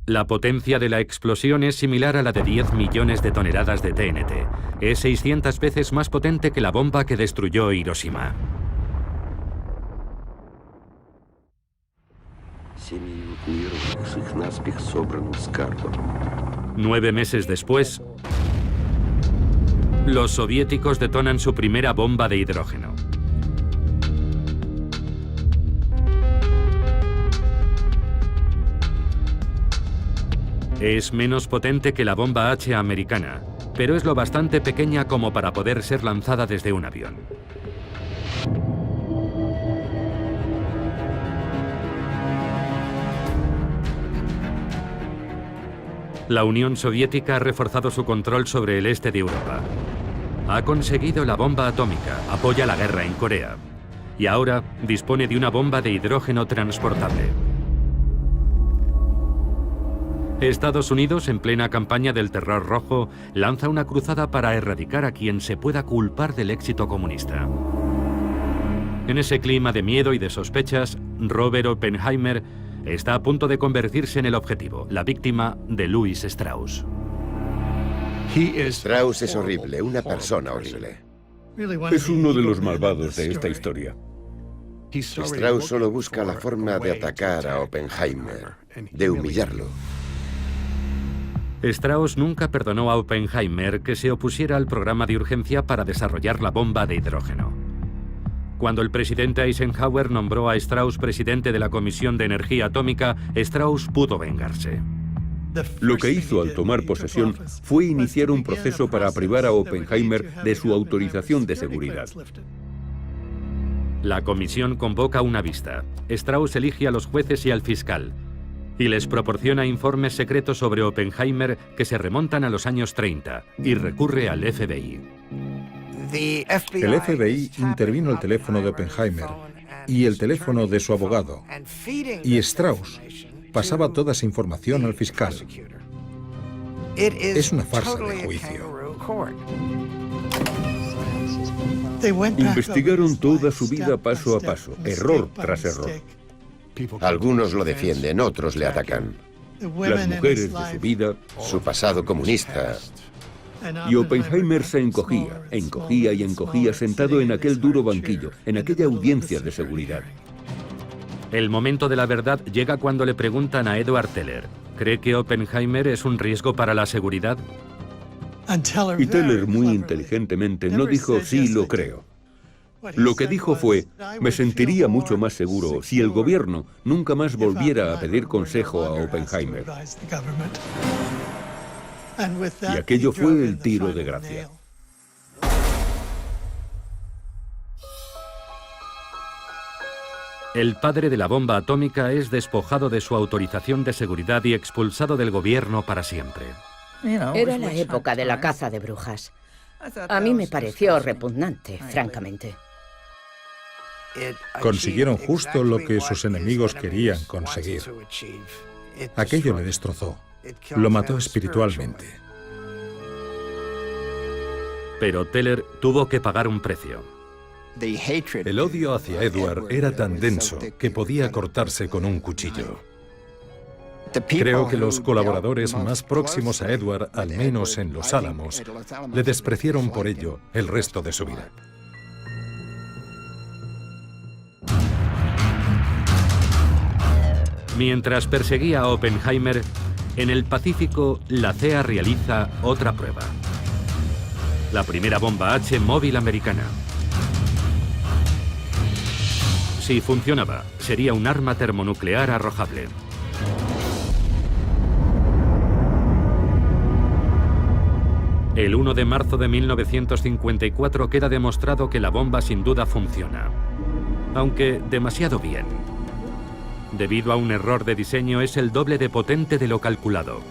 La potencia de la explosión es similar a la de 10 millones de toneladas de TNT. Es 600 veces más potente que la bomba que destruyó Hiroshima. Nueve meses después, los soviéticos detonan su primera bomba de hidrógeno. Es menos potente que la bomba H americana, pero es lo bastante pequeña como para poder ser lanzada desde un avión. La Unión Soviética ha reforzado su control sobre el este de Europa. Ha conseguido la bomba atómica, apoya la guerra en Corea y ahora dispone de una bomba de hidrógeno transportable. Estados Unidos, en plena campaña del Terror Rojo, lanza una cruzada para erradicar a quien se pueda culpar del éxito comunista. En ese clima de miedo y de sospechas, Robert Oppenheimer está a punto de convertirse en el objetivo, la víctima de Louis Strauss. Strauss es horrible, una persona horrible. Es uno de los malvados de esta historia. Strauss solo busca la forma de atacar a Oppenheimer, de humillarlo. Strauss nunca perdonó a Oppenheimer que se opusiera al programa de urgencia para desarrollar la bomba de hidrógeno. Cuando el presidente Eisenhower nombró a Strauss presidente de la Comisión de Energía Atómica, Strauss pudo vengarse. Lo que hizo al tomar posesión fue iniciar un proceso para privar a Oppenheimer de su autorización de seguridad. La comisión convoca una vista. Strauss elige a los jueces y al fiscal y les proporciona informes secretos sobre Oppenheimer que se remontan a los años 30 y recurre al FBI. El FBI intervino el teléfono de Oppenheimer y el teléfono de su abogado, y Strauss pasaba toda esa información al fiscal. Es una farsa de juicio. Investigaron toda su vida paso a paso, error tras error. Algunos lo defienden, otros le atacan. Las mujeres de su vida, su pasado comunista. Y Oppenheimer se encogía, encogía y encogía sentado en aquel duro banquillo, en aquella audiencia de seguridad. El momento de la verdad llega cuando le preguntan a Edward Teller, ¿cree que Oppenheimer es un riesgo para la seguridad? Y Teller, muy inteligentemente, no dijo sí, lo creo. Lo que dijo fue, me sentiría mucho más seguro si el gobierno nunca más volviera a pedir consejo a Oppenheimer. Y aquello fue el tiro de gracia. El padre de la bomba atómica es despojado de su autorización de seguridad y expulsado del gobierno para siempre. Era la época de la caza de brujas. A mí me pareció repugnante, francamente. Consiguieron justo lo que sus enemigos querían conseguir. Aquello le destrozó. Lo mató espiritualmente. Pero Teller tuvo que pagar un precio. El odio hacia Edward era tan denso que podía cortarse con un cuchillo. Creo que los colaboradores más próximos a Edward, al menos en Los Álamos, le despreciaron por ello el resto de su vida. Mientras perseguía a Oppenheimer, en el Pacífico, la CEA realiza otra prueba. La primera bomba H móvil americana. Si funcionaba, sería un arma termonuclear arrojable. El 1 de marzo de 1954 queda demostrado que la bomba sin duda funciona, aunque demasiado bien. Debido a un error de diseño, es el doble de potente de lo calculado.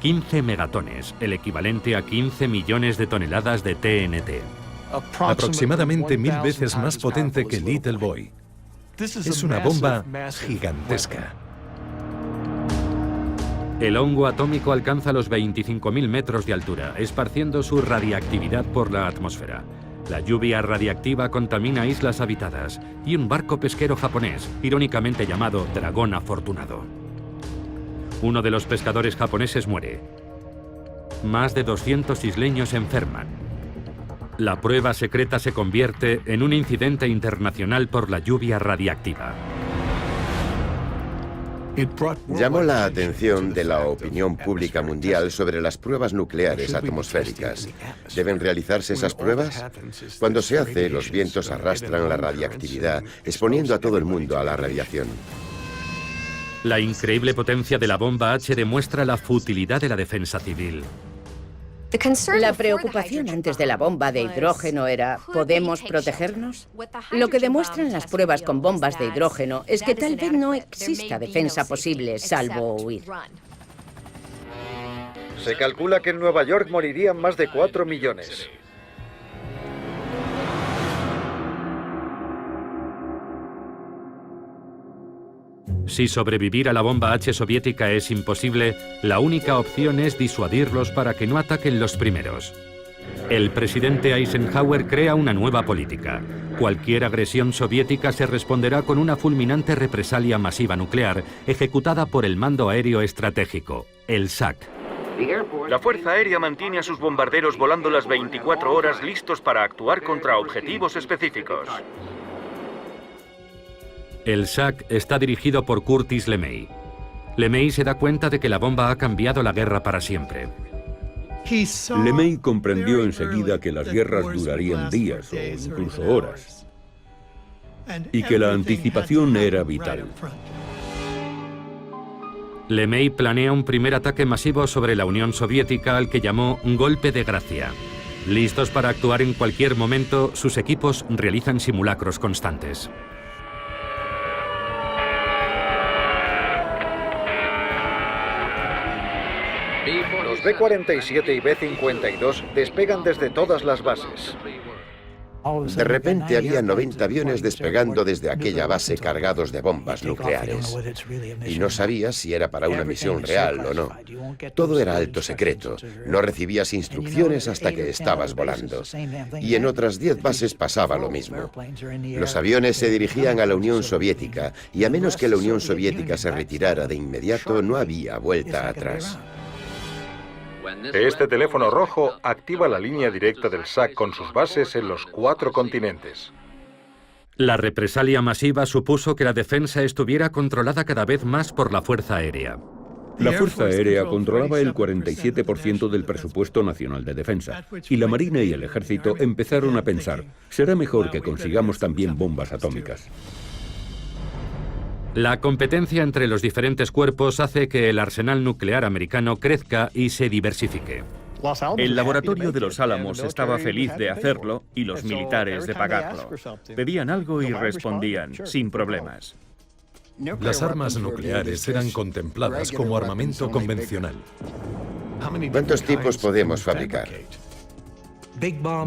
15 megatones, el equivalente a 15 millones de toneladas de TNT. Aproximadamente 1000 veces más potente que Little Boy. Es una bomba gigantesca. El hongo atómico alcanza los 25.000 metros de altura, esparciendo su radiactividad por la atmósfera. La lluvia radiactiva contamina islas habitadas y un barco pesquero japonés, irónicamente llamado Dragón Afortunado. Uno de los pescadores japoneses muere. Más de 200 isleños enferman. La prueba secreta se convierte en un incidente internacional por la lluvia radiactiva. Llamó la atención de la opinión pública mundial sobre las pruebas nucleares atmosféricas. ¿Deben realizarse esas pruebas? Cuando se hace, los vientos arrastran la radiactividad, exponiendo a todo el mundo a la radiación. La increíble potencia de la bomba H demuestra la futilidad de la defensa civil. La preocupación antes de la bomba de hidrógeno era, ¿podemos protegernos? Lo que demuestran las pruebas con bombas de hidrógeno es que tal vez no exista defensa posible, salvo huir. Se calcula que en Nueva York morirían más de 4 millones. Si sobrevivir a la bomba H soviética es imposible, la única opción es disuadirlos para que no ataquen los primeros. El presidente Eisenhower crea una nueva política. Cualquier agresión soviética se responderá con una fulminante represalia masiva nuclear ejecutada por el Mando Aéreo Estratégico, el SAC. La Fuerza Aérea mantiene a sus bombarderos volando las 24 horas listos para actuar contra objetivos específicos. El SAC está dirigido por Curtis LeMay. LeMay se da cuenta de que la bomba ha cambiado la guerra para siempre. LeMay comprendió enseguida que las guerras durarían días o incluso horas, y que la anticipación era vital. LeMay planea un primer ataque masivo sobre la Unión Soviética al que llamó golpe de gracia. Listos para actuar en cualquier momento, sus equipos realizan simulacros constantes. Los B-47 y B-52 despegan desde todas las bases. De repente había 90 aviones despegando desde aquella base cargados de bombas nucleares. Y no sabías si era para una misión real o no. Todo era alto secreto. No recibías instrucciones hasta que estabas volando. Y en otras 10 bases pasaba lo mismo. Los aviones se dirigían a la Unión Soviética y a menos que la Unión Soviética se retirara de inmediato, no había vuelta atrás. Este teléfono rojo activa la línea directa del SAC con sus bases en los 4 continentes. La represalia masiva supuso que la defensa estuviera controlada cada vez más por la Fuerza Aérea. La Fuerza Aérea controlaba el 47% del presupuesto nacional de defensa, y la Marina y el Ejército empezaron a pensar, será mejor que consigamos también bombas atómicas. La competencia entre los diferentes cuerpos hace que el arsenal nuclear americano crezca y se diversifique. El laboratorio de Los Álamos estaba feliz de hacerlo y los militares de pagarlo. Pedían algo y respondían, sin problemas. Las armas nucleares eran contempladas como armamento convencional. ¿Cuántos tipos podemos fabricar?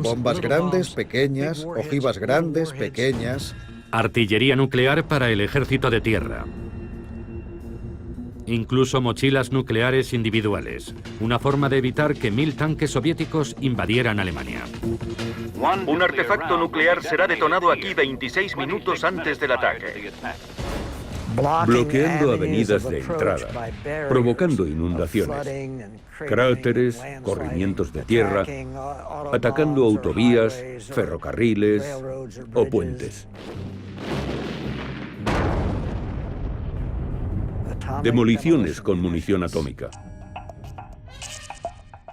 Bombas grandes, pequeñas, ojivas grandes, pequeñas. Artillería nuclear para el ejército de tierra. incluso mochilas nucleares individuales, una forma de evitar que 1000 tanques soviéticos invadieran Alemania. Un artefacto nuclear será detonado aquí 26 minutos antes del ataque. Bloqueando avenidas de entrada, provocando inundaciones, cráteres, corrimientos de tierra, atacando autovías, ferrocarriles o puentes. Demoliciones con munición atómica.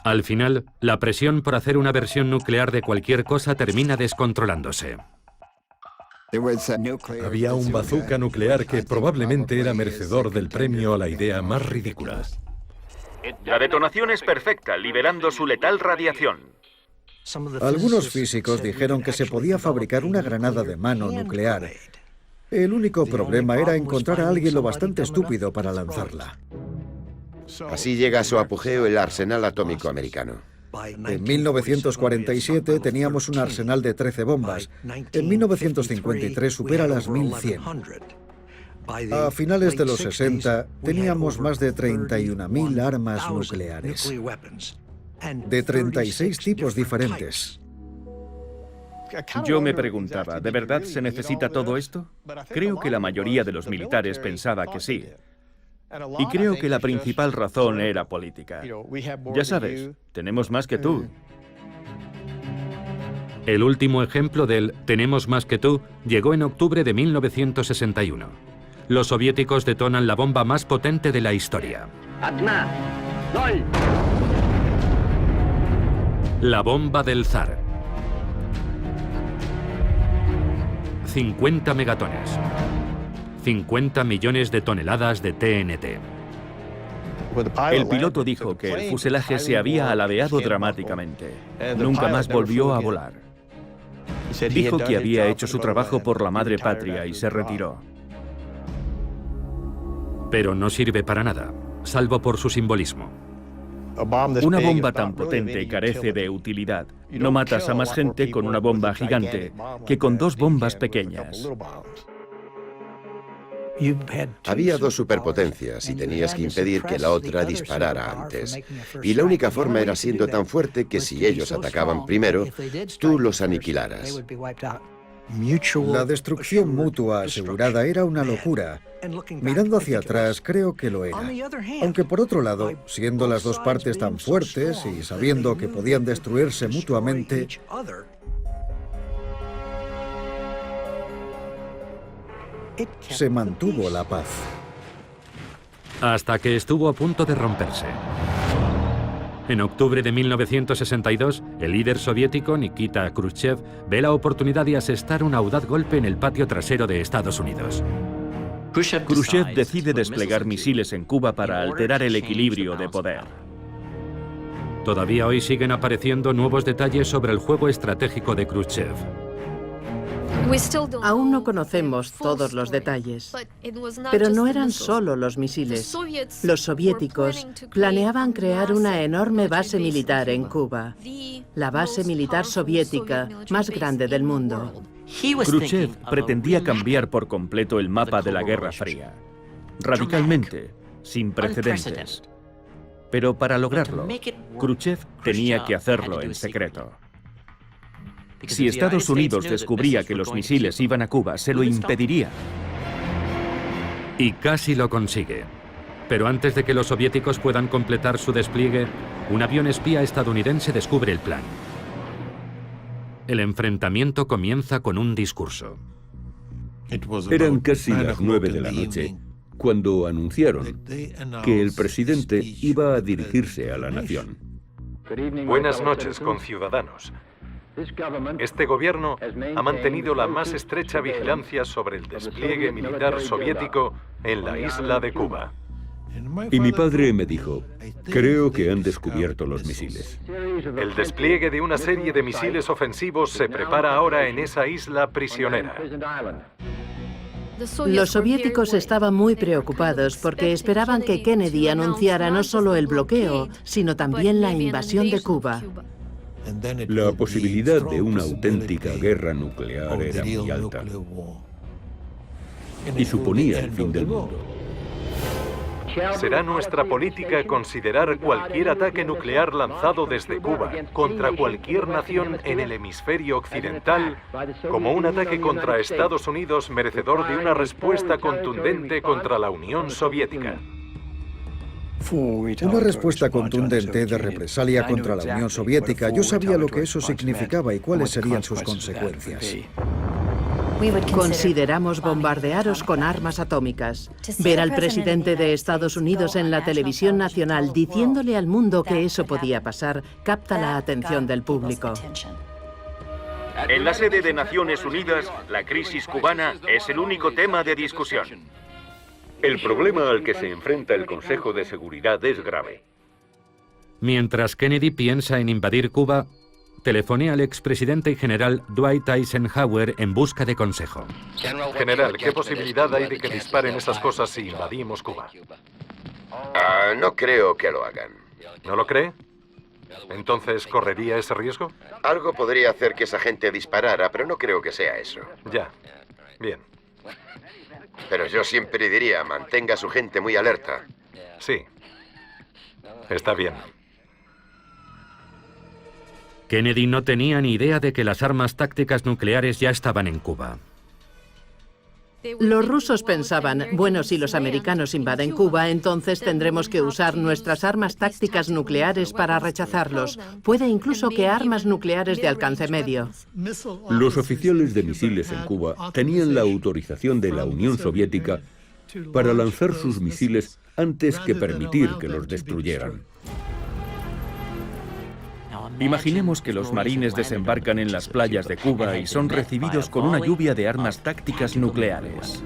Al final, la presión por hacer una versión nuclear de cualquier cosa termina descontrolándose. Había un bazooka nuclear que probablemente era merecedor del premio a la idea más ridícula. La detonación es perfecta, liberando su letal radiación. Algunos físicos dijeron que se podía fabricar una granada de mano nuclear. El único problema era encontrar a alguien lo bastante estúpido para lanzarla. Así llega a su apogeo el arsenal atómico americano. En 1947 teníamos un arsenal de 13 bombas. En 1953 supera las 1100. A finales de los 60 teníamos más de 31.000 armas nucleares, de 36 tipos diferentes. Yo me preguntaba, ¿de verdad se necesita todo esto? Creo que la mayoría de los militares pensaba que sí. Y creo que la principal razón era política. Ya sabes, tenemos más que tú. El último ejemplo del "tenemos más que tú" llegó en octubre de 1961. Los soviéticos detonan la bomba más potente de la historia. La bomba del zar. 50 megatones. 50 millones de toneladas de TNT. El piloto dijo que el fuselaje se había alabeado dramáticamente. Nunca más volvió a volar. Dijo que había hecho su trabajo por la madre patria y se retiró. Pero no sirve para nada, salvo por su simbolismo. Una bomba tan potente carece de utilidad. No matas a más gente con una bomba gigante que con 2 bombas pequeñas. Había 2 superpotencias y tenías que impedir que la otra disparara antes. Y la única forma era siendo tan fuerte que si ellos atacaban primero, tú los aniquilaras. La destrucción mutua asegurada era una locura. Mirando hacia atrás, creo que lo era. Aunque por otro lado, siendo las dos partes tan fuertes y sabiendo que podían destruirse mutuamente, se mantuvo la paz. Hasta que estuvo a punto de romperse. En octubre de 1962, el líder soviético Nikita Khrushchev ve la oportunidad de asestar un audaz golpe en el patio trasero de Estados Unidos. Khrushchev decide desplegar misiles en Cuba para alterar el equilibrio de poder. Todavía hoy siguen apareciendo nuevos detalles sobre el juego estratégico de Khrushchev. Aún no conocemos todos los detalles, pero no eran solo los misiles. Los soviéticos planeaban crear una enorme base militar en Cuba, la base militar soviética más grande del mundo. Khrushchev pretendía cambiar por completo el mapa de la Guerra Fría, radicalmente, sin precedentes. Pero para lograrlo, Khrushchev tenía que hacerlo en secreto. Si Estados Unidos descubría que los misiles iban a Cuba, se lo impediría. Y casi lo consigue. Pero antes de que los soviéticos puedan completar su despliegue, un avión espía estadounidense descubre el plan. El enfrentamiento comienza con un discurso. Eran casi las 9 de la noche cuando anunciaron que el presidente iba a dirigirse a la nación. Buenas noches, conciudadanos. Este gobierno ha mantenido la más estrecha vigilancia sobre el despliegue militar soviético en la isla de Cuba. Y mi padre me dijo, creo que han descubierto los misiles. El despliegue de una serie de misiles ofensivos se prepara ahora en esa isla prisionera. Los soviéticos estaban muy preocupados porque esperaban que Kennedy anunciara no solo el bloqueo, sino también la invasión de Cuba. La posibilidad de una auténtica guerra nuclear era muy alta. Y suponía el fin del mundo. Será nuestra política considerar cualquier ataque nuclear lanzado desde Cuba contra cualquier nación en el hemisferio occidental como un ataque contra Estados Unidos merecedor de una respuesta contundente contra la Unión Soviética. Una respuesta contundente de represalia contra la Unión Soviética. Yo sabía lo que eso significaba y cuáles serían sus consecuencias. Consideramos bombardearos con armas atómicas. Ver al presidente de Estados Unidos en la televisión nacional diciéndole al mundo que eso podía pasar capta la atención del público. En la sede de Naciones Unidas, la crisis cubana es el único tema de discusión. El problema al que se enfrenta el Consejo de Seguridad es grave. Mientras Kennedy piensa en invadir Cuba, telefonea al expresidente y general Dwight Eisenhower en busca de consejo. General, ¿qué posibilidad hay de que disparen esas cosas si invadimos Cuba? No creo que lo hagan. ¿No lo cree? ¿Entonces correría ese riesgo? Algo podría hacer que esa gente disparara, pero no creo que sea eso. Ya. Bien. Pero yo siempre diría, mantenga a su gente muy alerta. Sí. Está bien. Kennedy no tenía ni idea de que las armas tácticas nucleares ya estaban en Cuba. Los rusos pensaban, bueno, si los americanos invaden Cuba, entonces tendremos que usar nuestras armas tácticas nucleares para rechazarlos. Puede incluso que armas nucleares de alcance medio. Los oficiales de misiles en Cuba tenían la autorización de la Unión Soviética para lanzar sus misiles antes que permitir que los destruyeran. Imaginemos que los marines desembarcan en las playas de Cuba y son recibidos con una lluvia de armas tácticas nucleares.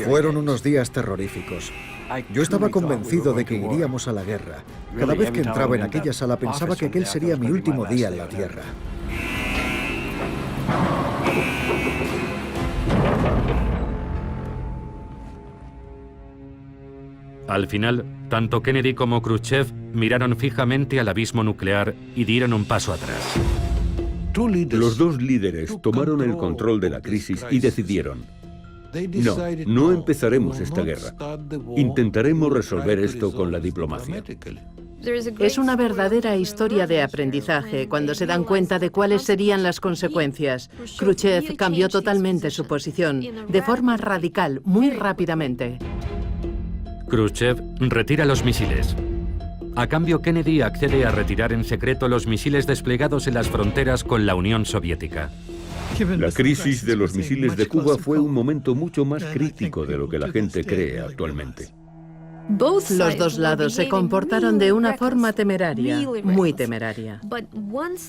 Fueron unos días terroríficos. Yo estaba convencido de que iríamos a la guerra. Cada vez que entraba en aquella sala pensaba que aquel sería mi último día en la Tierra. Al final, tanto Kennedy como Khrushchev miraron fijamente al abismo nuclear y dieron un paso atrás. Los dos líderes tomaron el control de la crisis y decidieron: no empezaremos esta guerra. Intentaremos resolver esto con la diplomacia. Es una verdadera historia de aprendizaje cuando se dan cuenta de cuáles serían las consecuencias. Khrushchev cambió totalmente su posición, de forma radical, muy rápidamente. Khrushchev retira los misiles. A cambio, Kennedy accede a retirar en secreto los misiles desplegados en las fronteras con la Unión Soviética. La crisis de los misiles de Cuba fue un momento mucho más crítico de lo que la gente cree actualmente. Los dos lados se comportaron de una forma temeraria, muy temeraria.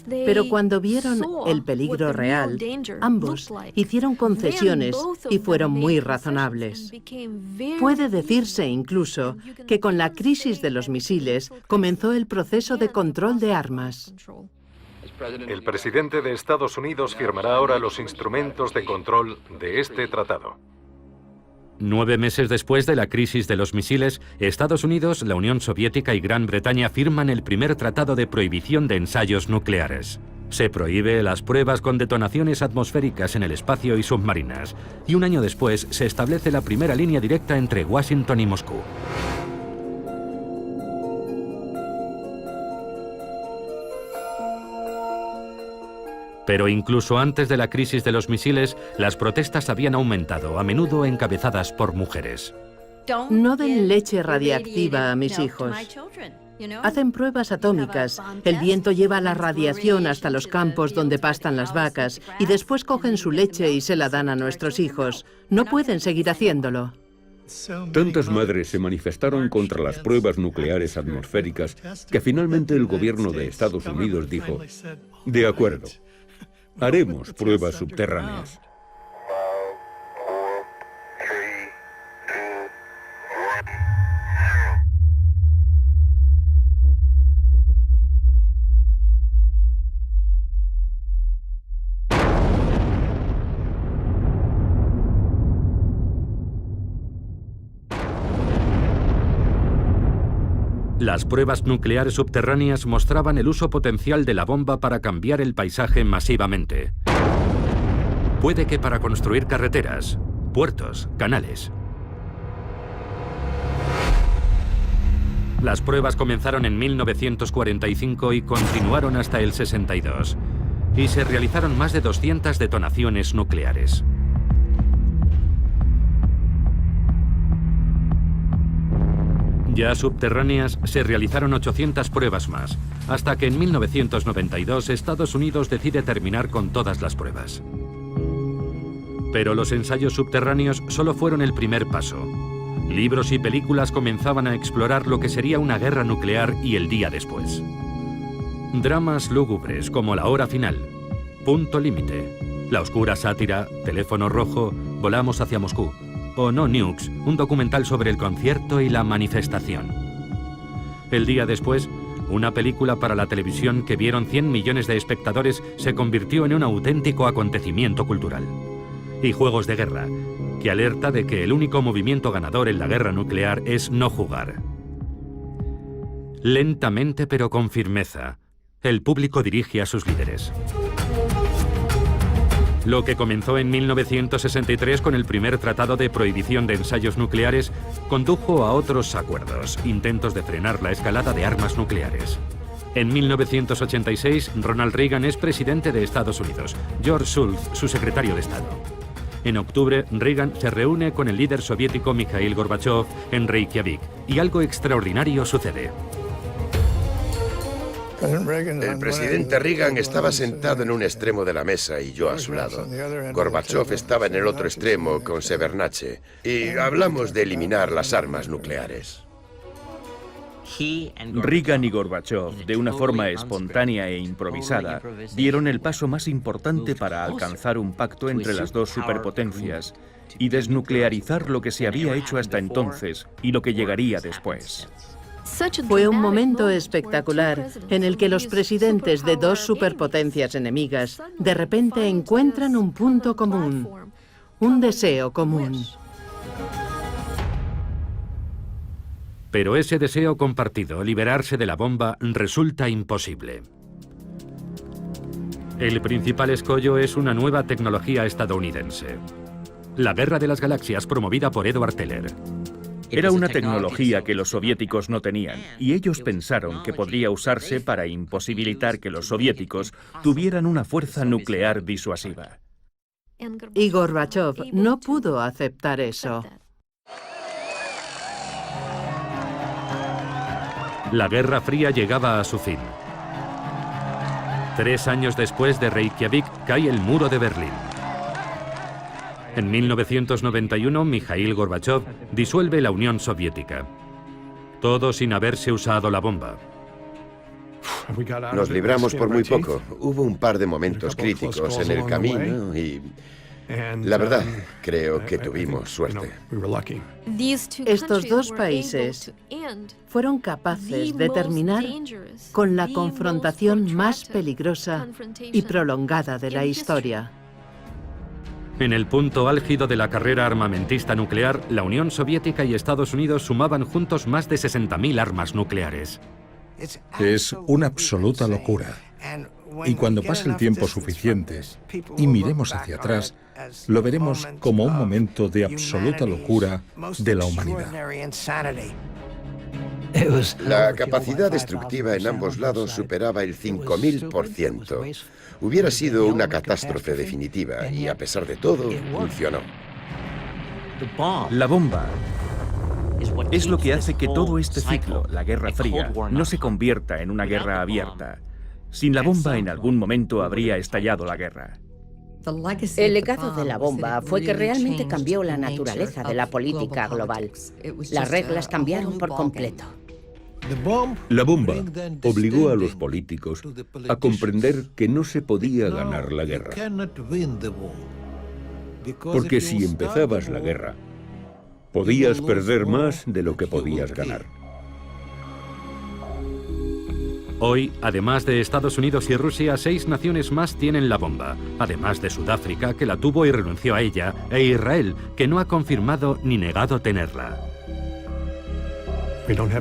Pero cuando vieron el peligro real, ambos hicieron concesiones y fueron muy razonables. Puede decirse incluso que con la crisis de los misiles comenzó el proceso de control de armas. El presidente de Estados Unidos firmará ahora los instrumentos de control de este tratado. 9 meses después de la crisis de los misiles, Estados Unidos, la Unión Soviética y Gran Bretaña firman el primer tratado de prohibición de ensayos nucleares. Se prohíbe las pruebas con detonaciones atmosféricas en el espacio y submarinas. Y un año después se establece la primera línea directa entre Washington y Moscú. Pero incluso antes de la crisis de los misiles, las protestas habían aumentado, a menudo encabezadas por mujeres. No den leche radiactiva a mis hijos. Hacen pruebas atómicas. El viento lleva la radiación hasta los campos donde pastan las vacas y después cogen su leche y se la dan a nuestros hijos. No pueden seguir haciéndolo. Tantas madres se manifestaron contra las pruebas nucleares atmosféricas que finalmente el gobierno de Estados Unidos dijo: de acuerdo, haremos pruebas subterráneas. Las pruebas nucleares subterráneas mostraban el uso potencial de la bomba para cambiar el paisaje masivamente. Puede que para construir carreteras, puertos, canales. Las pruebas comenzaron en 1945 y continuaron hasta el 62. Y se realizaron más de 200 detonaciones nucleares. Ya subterráneas, se realizaron 800 pruebas más, hasta que en 1992 Estados Unidos decide terminar con todas las pruebas. Pero los ensayos subterráneos solo fueron el primer paso. Libros y películas comenzaban a explorar lo que sería una guerra nuclear y el día después. Dramas lúgubres como La hora final, Punto límite, La oscura sátira, Teléfono rojo, Volamos hacia Moscú, o No Nukes, un documental sobre el concierto y la manifestación. El día después, una película para la televisión que vieron 100 millones de espectadores se convirtió en un auténtico acontecimiento cultural. Y Juegos de guerra, que alerta de que el único movimiento ganador en la guerra nuclear es no jugar. Lentamente pero con firmeza, el público dirige a sus líderes. Lo que comenzó en 1963 con el primer tratado de prohibición de ensayos nucleares condujo a otros acuerdos, intentos de frenar la escalada de armas nucleares. En 1986, Ronald Reagan es presidente de Estados Unidos, George Shultz, su secretario de Estado. En octubre, Reagan se reúne con el líder soviético Mikhail Gorbachev en Reykjavik, y algo extraordinario sucede. El presidente Reagan estaba sentado en un extremo de la mesa y yo a su lado. Gorbachev estaba en el otro extremo con Shevardnadze y hablamos de eliminar las armas nucleares. Reagan y Gorbachev, de una forma espontánea e improvisada, dieron el paso más importante para alcanzar un pacto entre las dos superpotencias y desnuclearizar lo que se había hecho hasta entonces y lo que llegaría después. Fue un momento espectacular en el que los presidentes de dos superpotencias enemigas de repente encuentran un punto común, un deseo común. Pero ese deseo compartido, liberarse de la bomba, resulta imposible. El principal escollo es una nueva tecnología estadounidense. La Guerra de las Galaxias, promovida por Edward Teller. Era una tecnología que los soviéticos no tenían, y ellos pensaron que podría usarse para imposibilitar que los soviéticos tuvieran una fuerza nuclear disuasiva. Y Gorbachev no pudo aceptar eso. La Guerra Fría llegaba a su fin. 3 años después de Reykjavik cae el muro de Berlín. En 1991, Mikhail Gorbachev disuelve la Unión Soviética. Todo sin haberse usado la bomba. Nos libramos por muy poco. Hubo un par de momentos críticos en el camino y... la verdad, creo que tuvimos suerte. Estos dos países fueron capaces de terminar con la confrontación más peligrosa y prolongada de la historia. En el punto álgido de la carrera armamentista nuclear, la Unión Soviética y Estados Unidos sumaban juntos más de 60.000 armas nucleares. Es una absoluta locura. Y cuando pase el tiempo suficiente y miremos hacia atrás, lo veremos como un momento de absoluta locura de la humanidad. La capacidad destructiva en ambos lados superaba el 5000%. Hubiera sido una catástrofe definitiva y, a pesar de todo, funcionó. La bomba es lo que hace que todo este ciclo, la Guerra Fría, no se convierta en una guerra abierta. Sin la bomba, en algún momento habría estallado la guerra. El legado de la bomba fue que realmente cambió la naturaleza de la política global. Las reglas cambiaron por completo. La bomba obligó a los políticos a comprender que no se podía ganar la guerra. Porque si empezabas la guerra, podías perder más de lo que podías ganar. Hoy, además de Estados Unidos y Rusia, 6 naciones más tienen la bomba, además de Sudáfrica, que la tuvo y renunció a ella, e Israel, que no ha confirmado ni negado tenerla.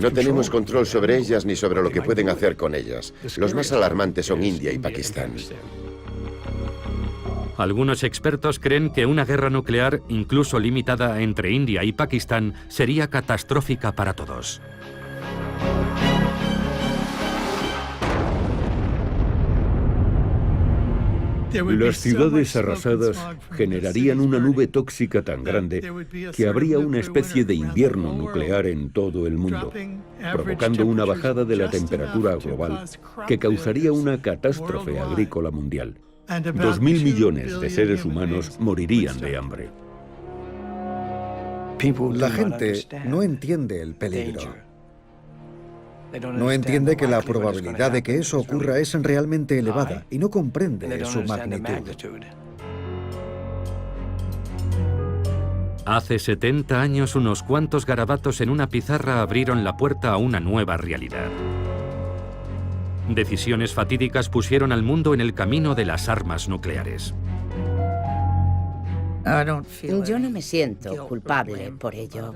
No tenemos control sobre ellas ni sobre lo que pueden hacer con ellas. Los más alarmantes son India y Pakistán. Algunos expertos creen que una guerra nuclear, incluso limitada entre India y Pakistán, sería catastrófica para todos. Las ciudades arrasadas generarían una nube tóxica tan grande que habría una especie de invierno nuclear en todo el mundo, provocando una bajada de la temperatura global que causaría una catástrofe agrícola mundial. 2.000 millones de seres humanos morirían de hambre. La gente no entiende el peligro. No entiende que la probabilidad de que eso ocurra es realmente elevada y no comprende su magnitud. Hace 70 años, unos cuantos garabatos en una pizarra abrieron la puerta a una nueva realidad. Decisiones fatídicas pusieron al mundo en el camino de las armas nucleares. Yo no me siento culpable por ello.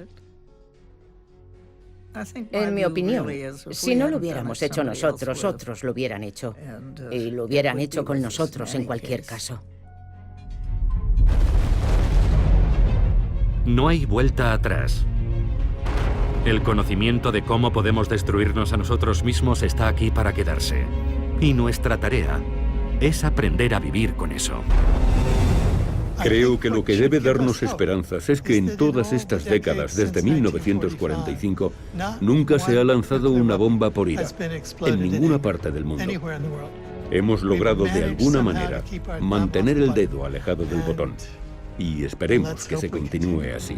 En mi opinión, si no lo hubiéramos hecho nosotros, otros lo hubieran hecho. Y lo hubieran hecho con nosotros en cualquier caso. No hay vuelta atrás. El conocimiento de cómo podemos destruirnos a nosotros mismos está aquí para quedarse. Y nuestra tarea es aprender a vivir con eso. Creo que lo que debe darnos esperanzas es que en todas estas décadas, desde 1945, nunca se ha lanzado una bomba por ira, en ninguna parte del mundo. Hemos logrado de alguna manera mantener el dedo alejado del botón, y esperemos que se continúe así.